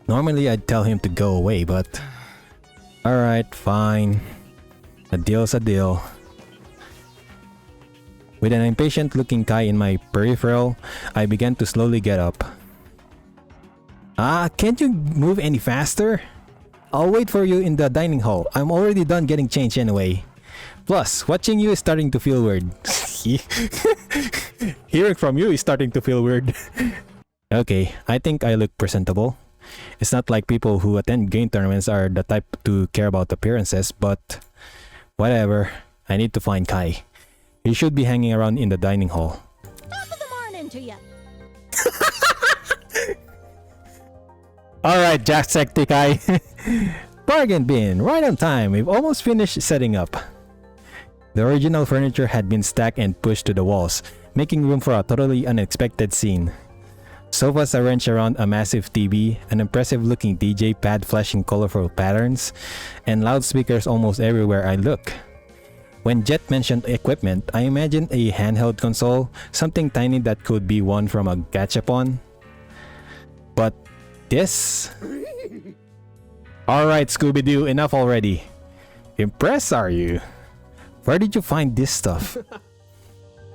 Normally I'd tell him to go away, but alright, fine. A deal's a deal. With an impatient looking Kai in my peripheral, I began to slowly get up. Can't you move any faster? I'll wait for you in the dining hall. I'm already done getting changed anyway. Plus, watching you is starting to feel weird. Hearing from you is starting to feel weird. Okay, I think I look presentable. It's not like people who attend game tournaments are the type to care about appearances, but whatever. I need to find Kai. He should be hanging around in the dining hall. Top of the morning to you. Alright, Jacksepticeye. Bargain bin, right on time. We've almost finished setting up. The original furniture had been stacked and pushed to the walls, making room for a totally unexpected scene. Sofas arranged around a massive TV, an impressive looking DJ pad flashing colorful patterns, and loudspeakers almost everywhere I look. When Jet mentioned equipment, I imagined a handheld console, something tiny that could be won from a gachapon. But this? Alright, Scooby-Doo, enough already. Impressed, are you? Where did you find this stuff?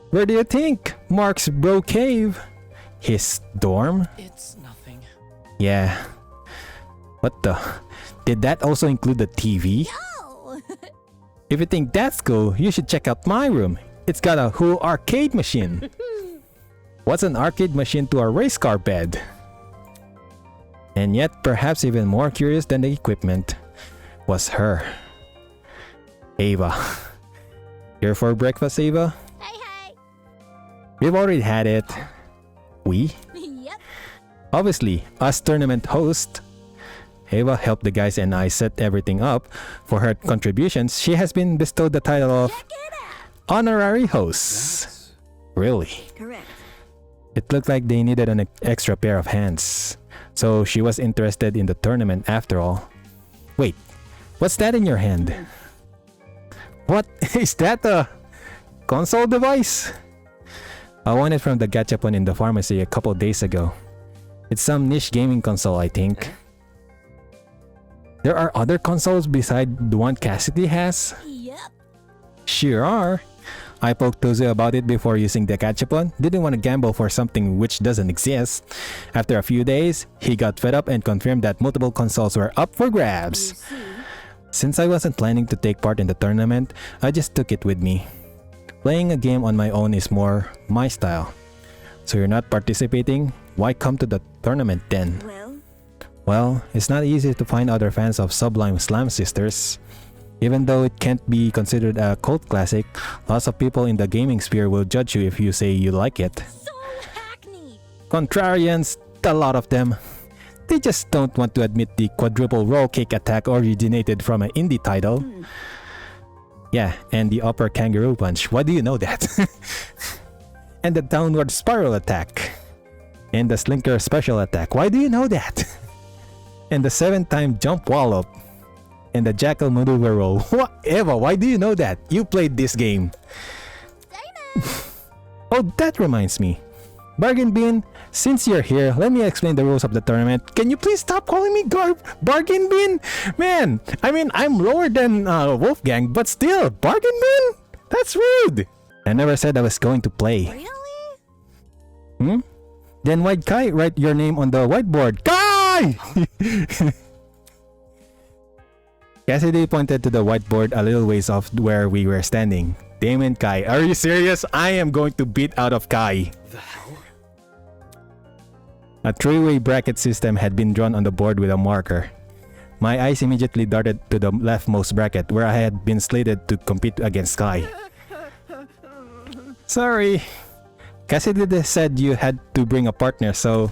Where do you think? Mark's bro cave? His dorm? It's nothing. Yeah. What the? Did that also include the TV? Oh! If you think that's cool, you should check out my room. It's got a whole arcade machine. What's an arcade machine to a race car bed? And yet, perhaps even more curious than the equipment was her. Ava. Here for breakfast, Ava? Hey, hey! We've already had it. We? Yep. Obviously, us tournament host. Ava helped the guys and I set everything up. For her contributions, she has been bestowed the title of Check it out. Honorary Host. Really? Correct. It looked like they needed an extra pair of hands. So she was interested in the tournament after all. Wait, what's that in your hand? What? Is that a console device? I won it from the gachapon in the pharmacy a couple days ago. It's some niche gaming console, I think. There are other consoles beside the one Cassidy has? Yep. Sure are. I poked Tozu about it before using the gachapon. Didn't want to gamble for something which doesn't exist. After a few days, he got fed up and confirmed that multiple consoles were up for grabs. Since I wasn't planning to take part in the tournament, I just took it with me. Playing a game on my own is more my style. So you're not participating? Why come to the tournament then? Well, it's not easy to find other fans of Sublime Slam Sisters. Even though it can't be considered a cult classic, lots of people in the gaming sphere will judge you if you say you like it. So hackneyed. Contrarians, a lot of them. They just don't want to admit the quadruple roll kick attack originated from an indie title. Yeah, and the upper kangaroo punch. Why do you know that? And the downward spiral attack. And the slinker special attack. Why do you know that? And the 7-time jump wallop. And the jackal maneuver roll. What? Eva, why do you know that? You played this game. Oh, that reminds me. Bargain Bin, since you're here, let me explain the rules of the tournament. Can you please stop calling me Bargain Bin? Man, I mean, I'm lower than Wolfgang, but still, Bargain Bin? That's rude. I never said I was going to play. Really? Then why'd Kai write your name on the whiteboard? Kai! Cassidy pointed to the whiteboard a little ways off where we were standing. Damn it, Kai. Are you serious? I am going to beat out of Kai. The hell? A three-way bracket system had been drawn on the board with a marker. My eyes immediately darted to the leftmost bracket where I had been slated to compete against Kai. Sorry. Cassidy said you had to bring a partner, so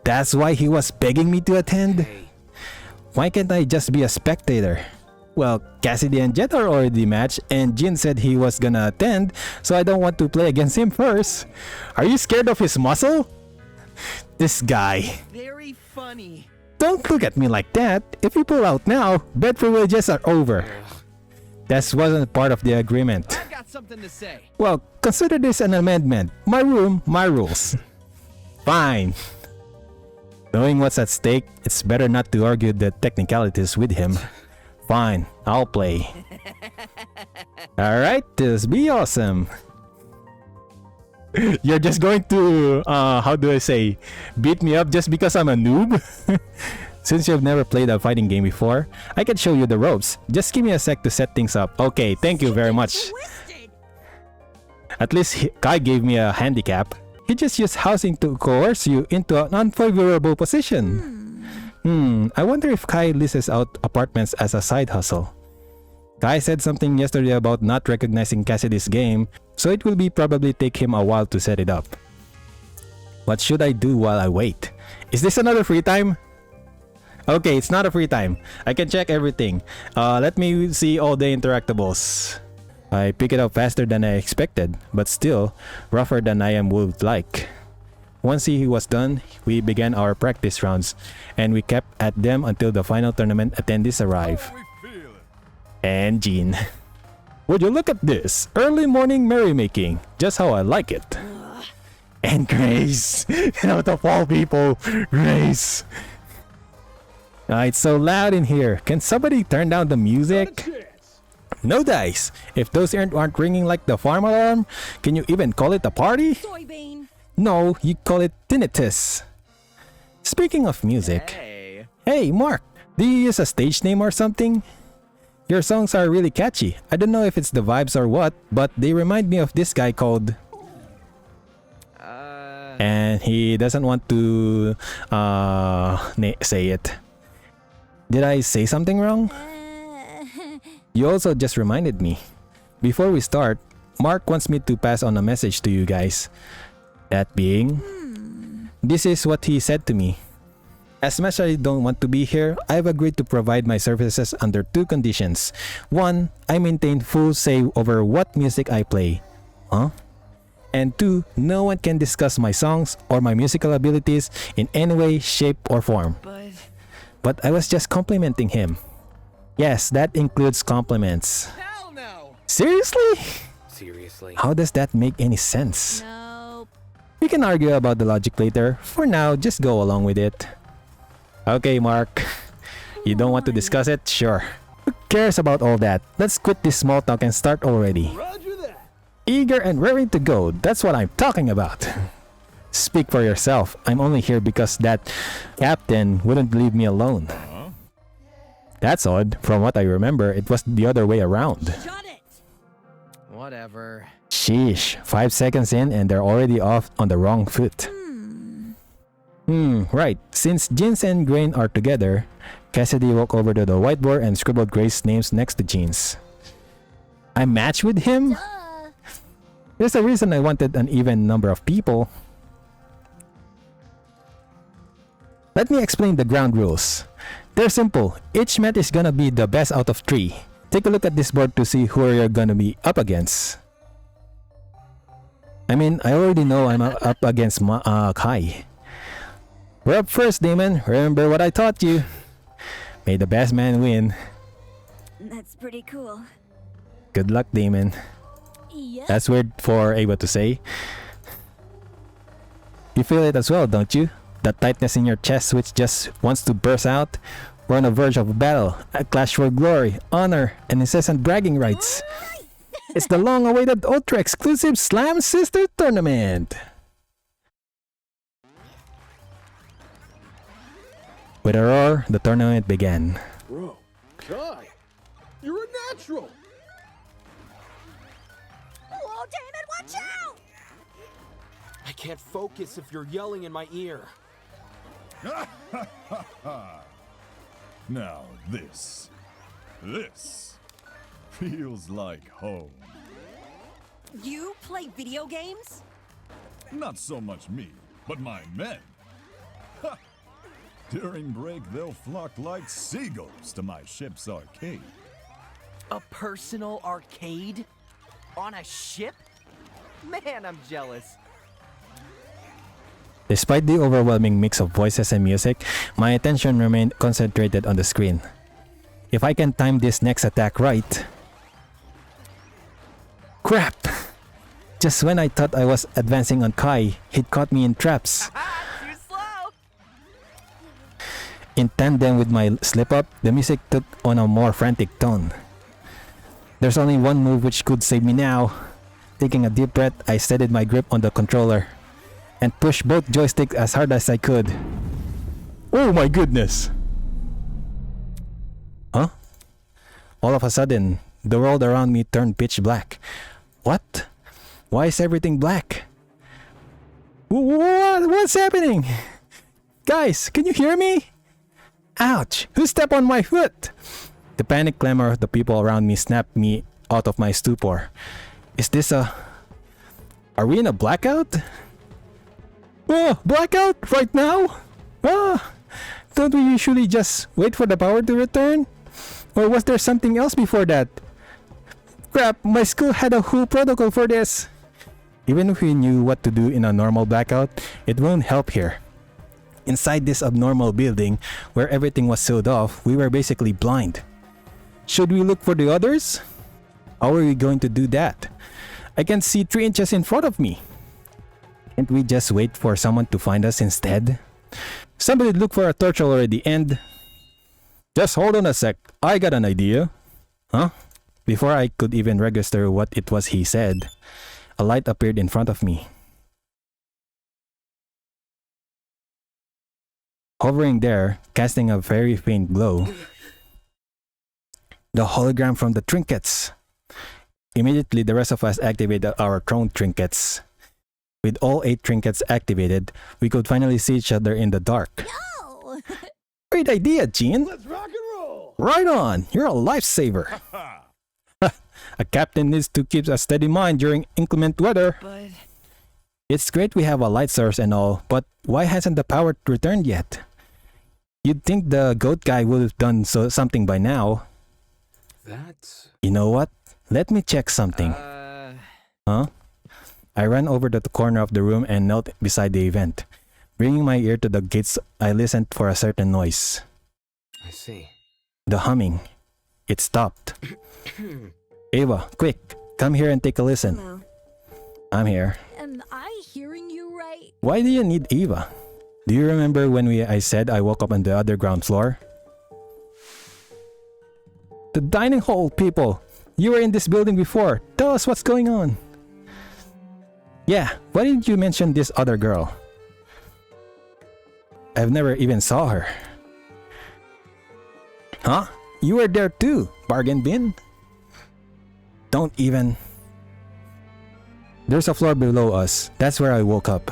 that's why he was begging me to attend? Why can't I just be a spectator? Well, Cassidy and Jet are already matched, and Jin said he was gonna attend, so I don't want to play against him first. Are you scared of his muscle? This guy. Very funny. Don't look at me like that. If you pull out now, bed privileges are over. That wasn't part of the agreement. I've got something to say. Well, consider this an amendment. My room, my rules. Fine. Knowing what's at stake, it's better not to argue the technicalities with him. Fine, I'll play. Alright, this be awesome. You're just going to, how do I say, beat me up just because I'm a noob? Since you've never played a fighting game before, I can show you the ropes. Just give me a sec to set things up. Okay, thank you very much. At least Kai gave me a handicap. He just used housing to coerce you into an unfavorable position. I wonder if Kai leases out apartments as a side hustle. Kai said something yesterday about not recognizing Cassidy's game, so it will probably take him a while to set it up. What should I do while I wait? Is this another free time? Okay, it's not a free time. I can check everything. Let me see all the interactables. I pick it up faster than I expected, but still rougher than I would like. Once he was done, we began our practice rounds, and we kept at them until the final tournament attendees arrived. And Jean. Would you look at this? Early morning merrymaking. Just how I like it. And Grace. Out of all people, Grace. It's so loud in here. Can somebody turn down the music? No dice. If those aren't ringing like the farm alarm, can you even call it a party? Soybean. No, you call it tinnitus. Speaking of music. Hey, Mark. Do you use a stage name or something? Your songs are really catchy. I don't know if it's the vibes or what, but they remind me of this guy called... And he doesn't want to say it. Did I say something wrong? You also just reminded me. Before we start, Mark wants me to pass on a message to you guys. That being, this is what he said to me. As much as I don't want to be here, I've agreed to provide my services under two conditions. One, I maintain full say over what music I play. And two, no one can discuss my songs or my musical abilities in any way, shape, or form. But I was just complimenting him. Yes, that includes compliments. Hell no! Seriously? Seriously? How does that make any sense? Nope. We can argue about the logic later. For now, just go along with it. Okay, Mark. You don't want to discuss it? Sure. Who cares about all that? Let's quit this small talk and start already. Roger that. Eager and raring to go. That's what I'm talking about. Speak for yourself. I'm only here because that captain wouldn't leave me alone. That's odd. From what I remember, it was the other way around. Shut it. Whatever. Sheesh. 5 seconds in and they're already off on the wrong foot. Right. Since Jeans and Grain are together, Cassidy walked over to the whiteboard and scribbled Grace's names next to Jeans. I matched with him? There's a reason I wanted an even number of people. Let me explain the ground rules. They're simple. Each match is gonna be the best out of 3. Take a look at this board to see who you're gonna be up against. I mean, I already know I'm up against Kai. We're up first, Damon. Remember what I taught you. May the best man win. That's pretty cool. Good luck, Damon. Yep. That's weird for Ava to say. You feel it as well, don't you? That tightness in your chest which just wants to burst out. We're on the verge of a battle, a clash for glory, honor, and incessant bragging rights. It's the long-awaited ultra-exclusive SilenChester tournament. With a roar, the tournament began. Bro, Kai, you're a natural. Whoa, Damon, watch out! I can't focus if you're yelling in my ear. Now this feels like home. You play video games? Not so much me, but my men. Ha! During break, they'll flock like seagulls to my ship's arcade. A personal arcade? On a ship? Man, I'm jealous. Despite the overwhelming mix of voices and music, my attention remained concentrated on the screen. If I can time this next attack right... Crap! Just when I thought I was advancing on Kai, he'd caught me in traps. Too slow! In tandem with my slip-up, the music took on a more frantic tone. There's only one move which could save me now. Taking a deep breath, I steadied my grip on the controller and pushed both joysticks as hard as I could. Oh my goodness! Huh? All of a sudden, the world around me turned pitch black. What? Why is everything black? What's happening? Guys, can you hear me? Ouch! Who stepped on my foot? The panic clamor of the people around me snapped me out of my stupor. Is this a... Are we in a blackout? Oh, blackout? Right now? Ah! Don't we usually just wait for the power to return? Or was there something else before that? Crap, my school had a whole protocol for this. Even if we knew what to do in a normal blackout, it won't help here. Inside this abnormal building, where everything was sealed off, we were basically blind. Should we look for the others? How are we going to do that? I can see 3 inches in front of me. Can't we just wait for someone to find us instead? Somebody look for a torch already and... Just hold on a sec, I got an idea. Huh? Before I could even register what it was he said, a light appeared in front of me. Hovering there, casting a very faint glow, the hologram from the trinkets. Immediately, the rest of us activated our thrown trinkets. With all 8 trinkets activated, we could finally see each other in the dark. No! Great idea, Jean! Let's rock and roll! Right on! You're a lifesaver! A captain needs to keep a steady mind during inclement weather. But... It's great we have a light source and all, but why hasn't the power returned yet? You'd think the goat guy would have done something by now. That's... You know what? Let me check something. Huh? I ran over to the corner of the room and knelt beside the event. Bringing my ear to the gates, I listened for a certain noise. I see. The humming. It stopped. Ava, quick, come here and take a listen. Hello. I'm here. Am I hearing you right? Why do you need Eva? Do you remember when I said I woke up on the other ground floor? The dining hall, people! You were in this building before. Tell us what's going on. Yeah, why didn't you mention this other girl? I've never even saw her. Huh? You were there too, bargain bin? Don't even... There's a floor below us. That's where I woke up.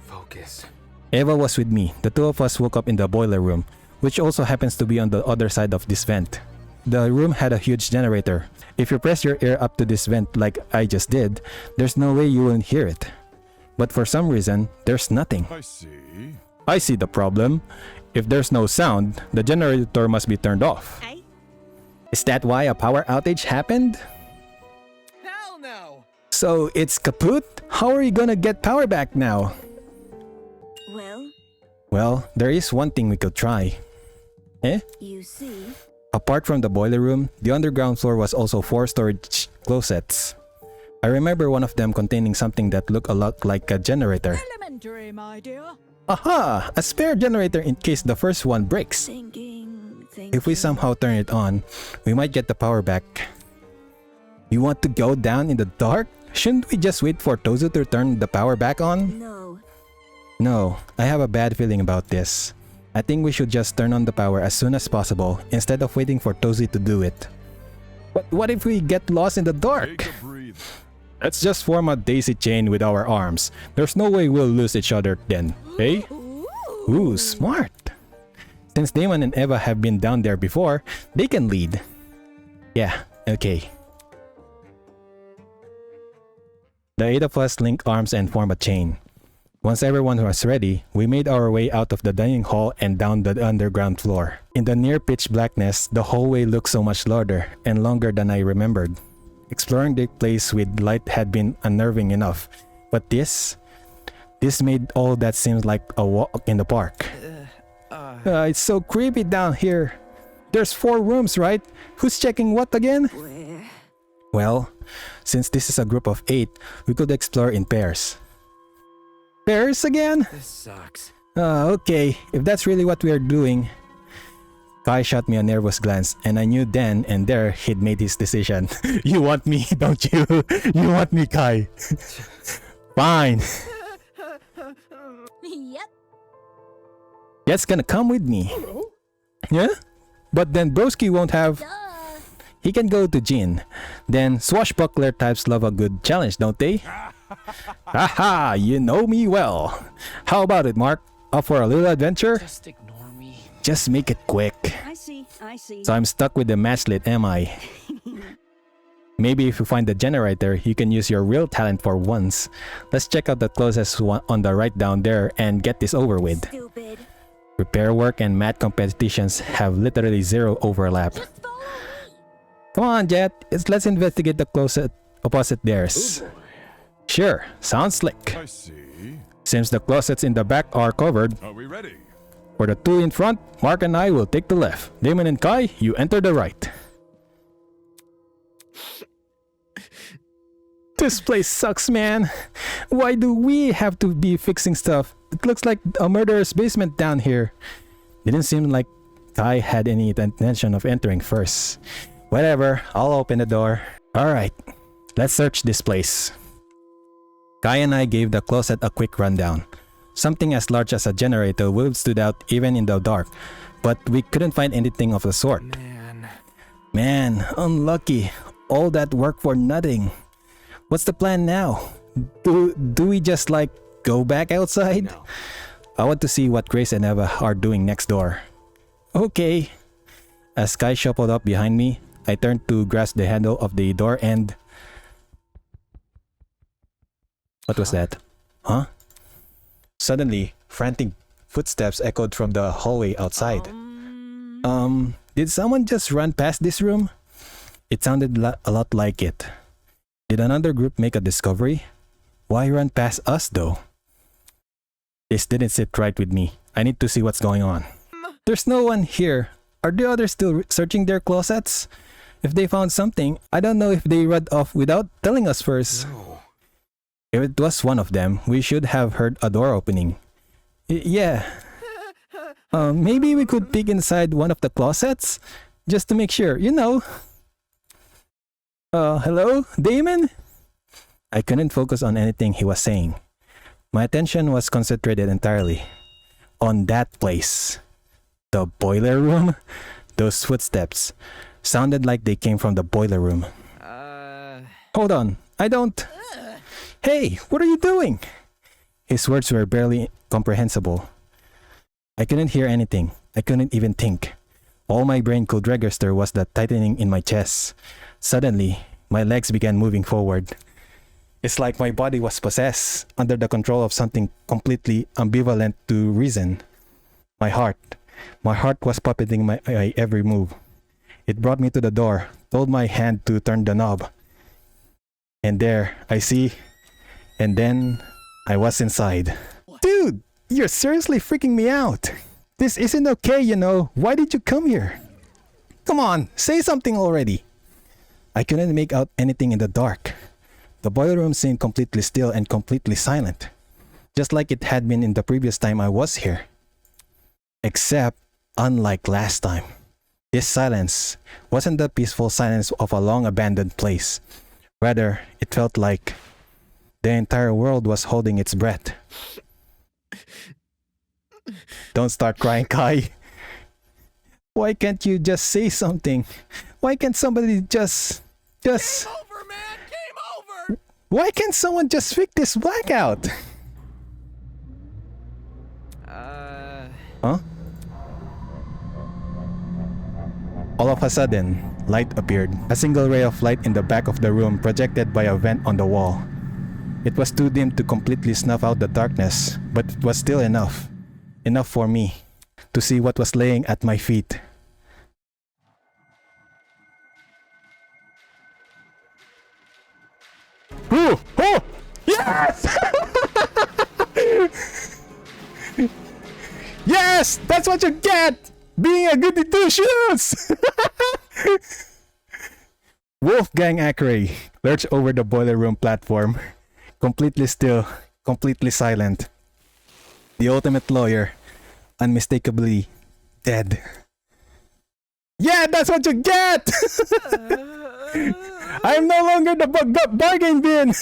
Focus. Eva was with me. The 2 of us woke up in the boiler room, which also happens to be on the other side of this vent. The room had a huge generator. If you press your ear up to this vent like I just did, there's no way you won't hear it. But for some reason, there's nothing. I see. I see the problem. If there's no sound, the generator must be turned off. Is that why a power outage happened? Hell no! So it's kaput? How are you gonna get power back now? Well, there is one thing we could try. Eh? You see? Apart from the boiler room, the underground floor was also 4 storage closets. I remember one of them containing something that looked a lot like a generator. Elementary, my dear. Aha! A spare generator in case the first one breaks. If we somehow turn it on, we might get the power back. You want to go down in the dark? Shouldn't we just wait for Tozu to turn the power back on? No, I have a bad feeling about this. I think we should just turn on the power as soon as possible instead of waiting for Tozu to do it. But what if we get lost in the dark? Take a breather. Let's just form a daisy chain with our arms. There's no way we'll lose each other then, eh? Ooh, smart. Since Damon and Eva have been down there before, they can lead. Yeah, okay. The 8 of us link arms and form a chain. Once everyone was ready, we made our way out of the dining hall and down the underground floor. In the near pitch blackness, the hallway looked so much larger and longer than I remembered. Exploring the place with light had been unnerving enough, but this made all that seem like a walk in the park. It's so creepy down here. There's 4 rooms, right? Who's checking what again? Well, since this is a group of 8, we could explore in pairs. Pairs again? This sucks. Okay, if that's really what we are doing. Kai shot me a nervous glance, and I knew then and there he'd made his decision. You want me, don't you? You want me, Kai. Fine. Yep. That's gonna come with me. Yeah? But then Broski won't have... Duh. He can go to Jin. Then swashbuckler types love a good challenge, don't they? Haha, you know me well. How about it, Mark? Up for a little adventure? Just ignore me. Just make it quick. I see. So I'm stuck with the matchlit, am I? Maybe if you find the generator, you can use your real talent for once. Let's check out the closest one on the right down there and get this over with. Stupid. Repair work and math competitions have literally zero overlap. Just follow me. Come on, Jet. Let's investigate the closet opposite theirs. Sure, sounds slick. I see. Since the closets in the back are covered, Are we ready? for the 2 in front, Mark and I will take the left. Damon and Kai, you enter the right. This place sucks, man. Why do we have to be fixing stuff? It looks like a murderer's basement down here. Didn't seem like Kai had any intention of entering first. Whatever, I'll open the door. Alright, let's search this place. Kai and I gave the closet a quick rundown. Something as large as a generator would have stood out even in the dark, but we couldn't find anything of the sort. Man, unlucky. All that work for nothing. What's the plan now? Do we just like go back outside? No. I want to see what Grace and Eva are doing next door. Okay. As Kai shuffled up behind me, I turned to grasp the handle of the door and... What was that? Huh? Suddenly, frantic footsteps echoed from the hallway outside. Did someone just run past this room? It sounded a lot like it. Did another group make a discovery? Why run past us though? This didn't sit right with me. I need to see what's going on. There's no one here. Are the others still searching their closets? If they found something, I don't know if they ran off without telling us first. No. If it was one of them, we should have heard a door opening. Yeah. Maybe we could peek inside one of the closets? Just to make sure, you know. Hello, Damon? I couldn't focus on anything he was saying. My attention was concentrated entirely on that place. The boiler room? Those footsteps sounded like they came from the boiler room. Hold on, I don't... Hey, what are you doing? His words were barely comprehensible. I couldn't hear anything. I couldn't even think. All my brain could register was the tightening in my chest. Suddenly, my legs began moving forward. It's like my body was possessed, under the control of something completely ambivalent to reason. My heart was puppeting my every move. It brought me to the door, told my hand to turn the knob. And there, I see... And then, I was inside. Dude, you're seriously freaking me out. This isn't okay, you know. Why did you come here? Come on, say something already. I couldn't make out anything in the dark. The boiler room seemed completely still and completely silent, just like it had been in the previous time I was here. Except, unlike last time, this silence wasn't the peaceful silence of a long-abandoned place. Rather, it felt like the entire world was holding its breath. Don't start crying, Kai. Why can't you just say something? Why can't somebody just... Game over, man! Game over! Why can't someone just fix this blackout? Huh? All of a sudden, light appeared. A single ray of light in the back of the room projected by a vent on the wall. It was too dim to completely snuff out the darkness, but it was still enough. Enough for me to see what was laying at my feet. Ooh! Oh! Yes! Yes! That's what you get! Being a goody two shoes! Wolfgang Ackeray lurched over the boiler room platform, completely still, completely silent. The ultimate lawyer, unmistakably dead. Yeah, that's what you get! I'm no longer the bargain bin!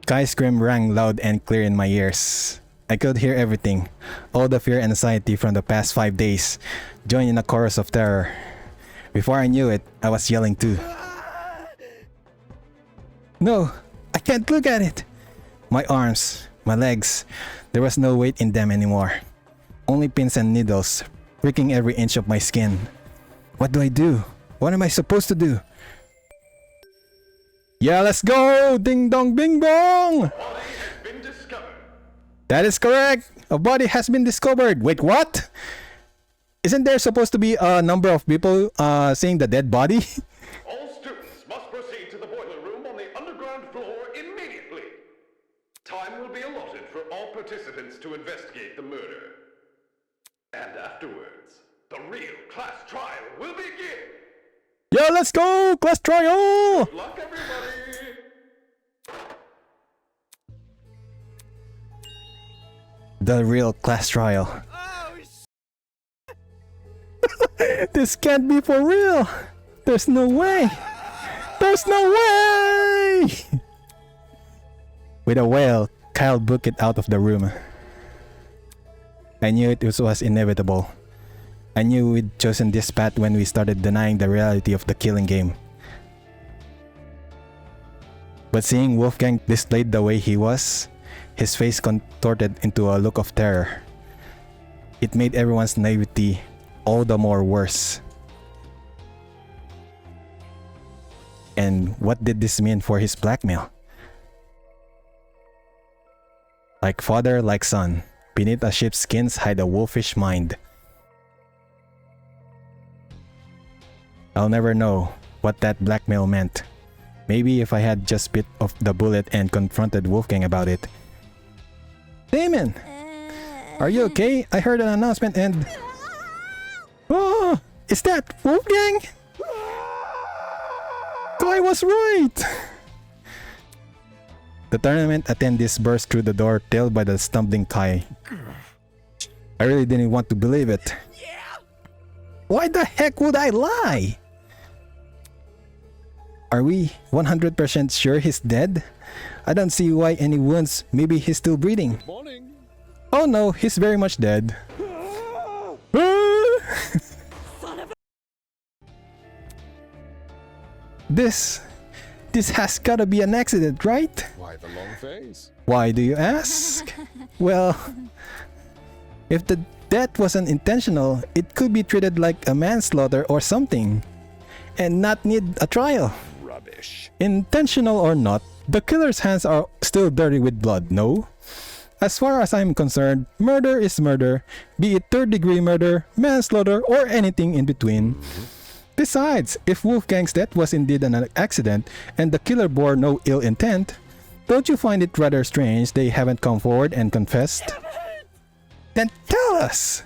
Kai's scream rang loud and clear in my ears. I could hear everything, all the fear and anxiety from the past 5 days, joined in a chorus of terror. Before I knew it, I was yelling too. No, I can't look at it. My arms, my legs, there was no weight in them anymore. Only pins and needles, pricking every inch of my skin. What do I do? What am I supposed to do? Yeah, let's go! Ding dong bing bong! Body has been discovered. That is correct! A body has been discovered. Wait, what? Isn't there supposed to be a number of people seeing the dead body? All students must proceed to the boiler room on the underground floor immediately. Time will be allotted for all participants to investigate the murder. And afterwards, the real class trial will begin. Yeah, let's go! Class trial! Good luck, everybody! The real class trial. This can't be for real! There's no way! There's no way! With a wail, Kyle booked it out of the room. I knew it was inevitable. I knew we'd chosen this path when we started denying the reality of the killing game. But seeing Wolfgang displayed the way he was, his face contorted into a look of terror. It made everyone's naivety all the more worse. And what did this mean for his blackmail? Like father, like son, beneath a sheep's skins hide a wolfish mind. I'll never know what that blackmail meant. Maybe if I had just bit off the bullet and confronted Wolfgang about it. Damon! Are you okay? I heard an announcement and... Oh! Is that Wolfgang? I was right! The tournament attendees burst through the door, tailed by the stumbling Kai. I really didn't want to believe it. Why the heck would I lie? Are we 100% sure he's dead? I don't see why any wounds. Maybe he's still breathing. Morning. Oh no, he's very much dead. This has gotta be an accident, right? Why the long face? Why do you ask? Well, if the death wasn't intentional, it could be treated like a manslaughter or something, and not need a trial. Rubbish. Intentional or not, the killer's hands are still dirty with blood, no? As far as I'm concerned, murder is murder, be it third-degree murder, manslaughter, or anything in between. Besides, if Wolfgang's death was indeed an accident and the killer bore no ill intent, don't you find it rather strange they haven't come forward and confessed? Then tell us!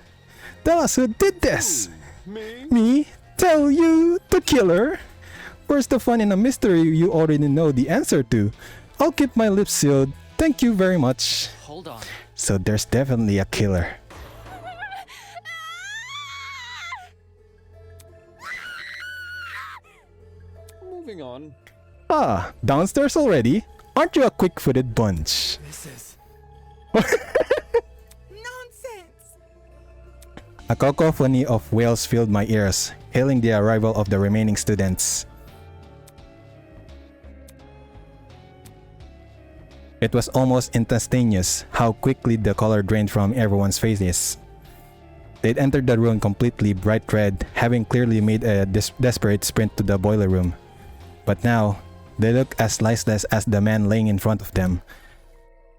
Tell us who did this! Me? Me? Tell you, the killer? Where's the fun in a mystery you already know the answer to? I'll keep my lips sealed. Thank you very much. Hold on. So there's definitely a killer. Moving on. Ah, downstairs already? Aren't you a quick-footed bunch? This is... Nonsense! A cacophony of wails filled my ears, hailing the arrival of the remaining students. It was almost instantaneous how quickly the color drained from everyone's faces. They'd entered the room completely bright red, having clearly made a desperate sprint to the boiler room. But now, they looked as lifeless as the man laying in front of them.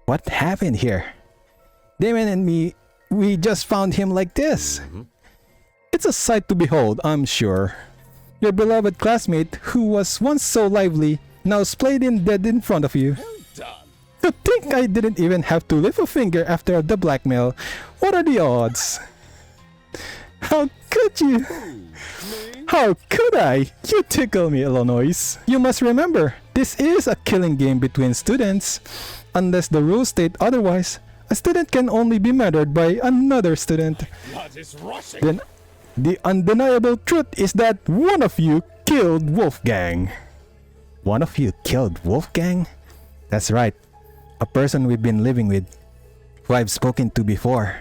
What happened here? Damon and me, we just found him like this. It's a sight to behold, I'm sure. Your beloved classmate, who was once so lively, now splayed in dead in front of you. To think I didn't even have to lift a finger after the blackmail. What are the odds? How could you? How could I? You tickle me, Illinois. You must remember, this is a killing game between students. Unless the rules state otherwise, a student can only be murdered by another student. Then, the undeniable truth is that one of you killed Wolfgang. One of you killed Wolfgang? That's right. A person we've been living with, who I've spoken to before.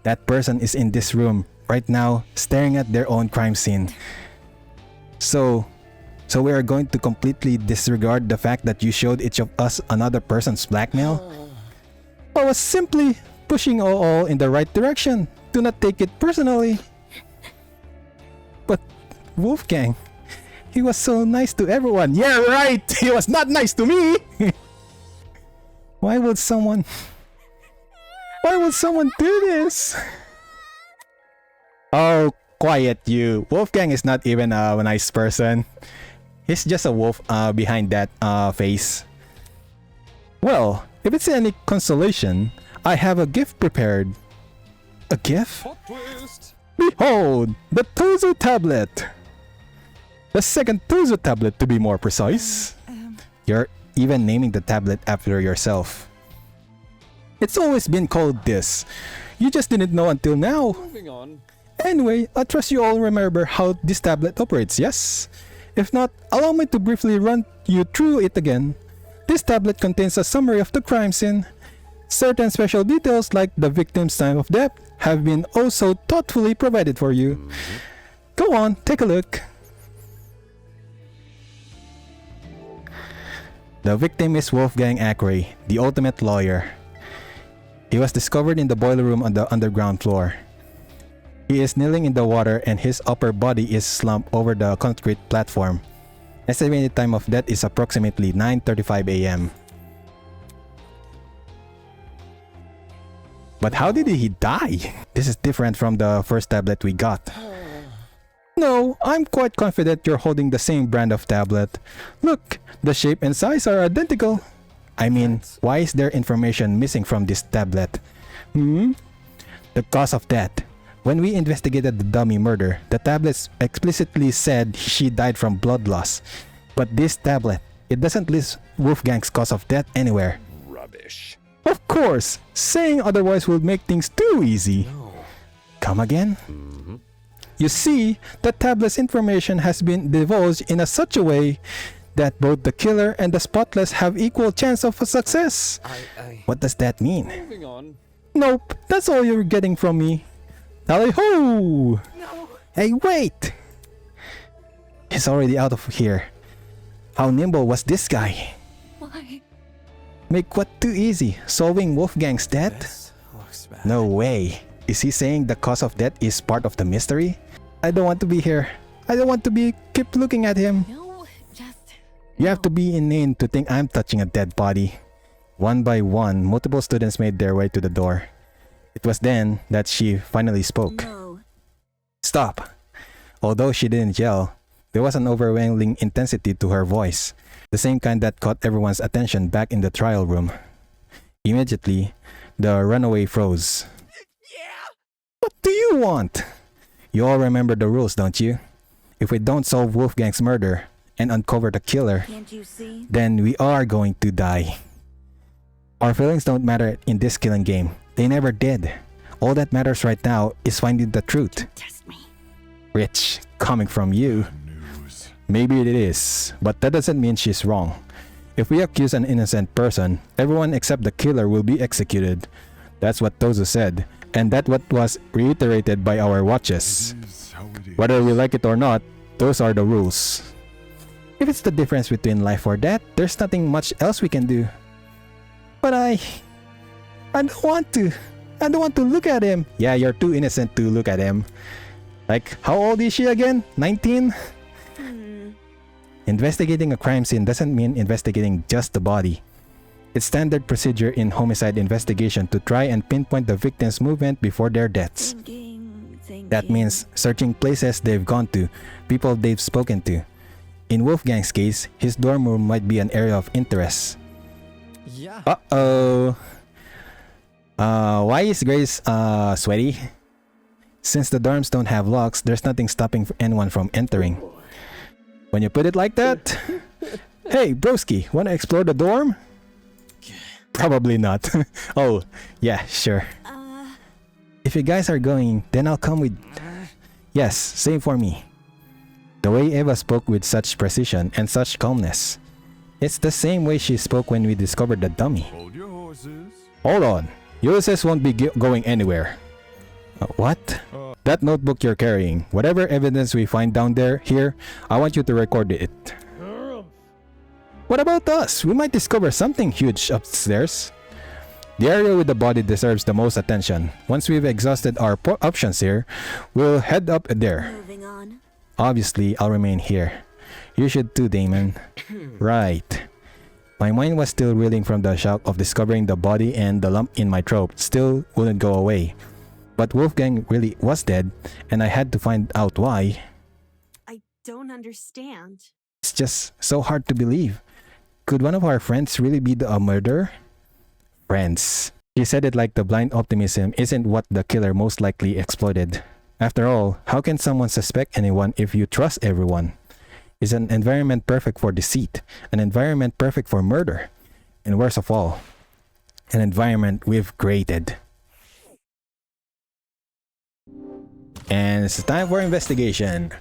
That person is in this room right now, staring at their own crime scene. So we are going to completely disregard the fact that you showed each of us another person's blackmail? I was simply pushing all in the right direction. Do not take it personally. But Wolfgang, he was so nice to everyone. Yeah, right! He was not nice to me! Why would someone do this? Oh, quiet you. Wolfgang is not even a nice person. He's just a wolf behind that face. Well, if it's any consolation, I have a gift prepared. A gift? Behold, the Tozo tablet. The second Tozo tablet, to be more precise. You're even naming the tablet after yourself. It's always been called this. You just didn't know until now. Moving on. Anyway, I trust you all remember how this tablet operates, yes? If not, allow me to briefly run you through it again. This tablet contains a summary of the crime scene. Certain special details like the victim's time of death have been also thoughtfully provided for you. Go on, take a look. The victim is Wolfgang Ackeray, the ultimate lawyer. He was discovered in the boiler room on the underground floor. He is kneeling in the water and his upper body is slumped over the concrete platform. Estimated time of death is approximately 9:35 a.m. But how did he die? This is different from the first tablet we got. No, I'm quite confident you're holding the same brand of tablet. Look, the shape and size are identical. I mean, why is there information missing from this tablet? The cause of death. When we investigated the dummy murder, the tablets explicitly said she died from blood loss. But this tablet, it doesn't list Wolfgang's cause of death anywhere. Rubbish. Of course, saying otherwise will make things too easy. Come again? You see, the tablet's information has been divulged in such a way that both the killer and the spotless have equal chance of success. What does that mean? Moving on. Nope, that's all you're getting from me. Tally-ho! No. Hey, wait! He's already out of here. How nimble was this guy? Why? Make what too easy? Solving Wolfgang's death? This looks bad. No way. Is he saying the cause of death is part of the mystery? I don't want to be here. I don't want to keep looking at him. No, just... You have to be inane to think I'm touching a dead body. One by one, multiple students made their way to the door. It was then that she finally spoke. No. Stop! Although she didn't yell, there was an overwhelming intensity to her voice, the same kind that caught everyone's attention back in the trial room. Immediately, the runaway froze. What do you want? You all remember the rules, don't you? If we don't solve Wolfgang's murder and uncover the killer, Can't you see? then we are going to die. Our feelings don't matter in this killing game. They never did. All that matters right now is finding the truth. Test me. Rich, coming from you. Maybe it is, but that doesn't mean she's wrong. If we accuse an innocent person, everyone except the killer will be executed. That's what Tozo said, And that what was reiterated by our watches. Is how it is. Whether we like it or not, those are the rules. If it's the difference between life or death, there's nothing much else we can do. But I don't want to. I don't want to look at him. Yeah, you're too innocent to look at him. Like, how old is she again? 19? Investigating a crime scene doesn't mean investigating just the body. It's standard procedure in homicide investigation to try and pinpoint the victim's movement before their deaths. That means searching places they've gone to, people they've spoken to. In Wolfgang's case, his dorm room might be an area of interest. Yeah. Uh-oh. Why is Grace sweaty? Since the dorms don't have locks, there's nothing stopping anyone from entering. When you put it like that... Hey, broski, wanna explore the dorm? Probably not. Oh, yeah, sure. If you guys are going, then I'll come with... Yes, same for me. The way Eva spoke with such precision and such calmness. It's the same way she spoke when we discovered the dummy. Hold your horses. Hold on. Ulysses won't be going anywhere. What? That notebook you're carrying, whatever evidence we find down here, I want you to record it. What about us? We might discover something huge upstairs. The area with the body deserves the most attention. Once we've exhausted our options here, we'll head up there. Moving on. Obviously, I'll remain here. You should too, Damon. Right. My mind was still reeling from the shock of discovering the body, and the lump in my throat still wouldn't go away. But Wolfgang really was dead, and I had to find out why. I don't understand. It's just so hard to believe. Could one of our friends really be the murderer? Friends. She said it like the blind optimism isn't what the killer most likely exploited. After all, how can someone suspect anyone if you trust everyone? Is an environment perfect for deceit? An environment perfect for murder? And worst of all, an environment we've created. And it's time for investigation.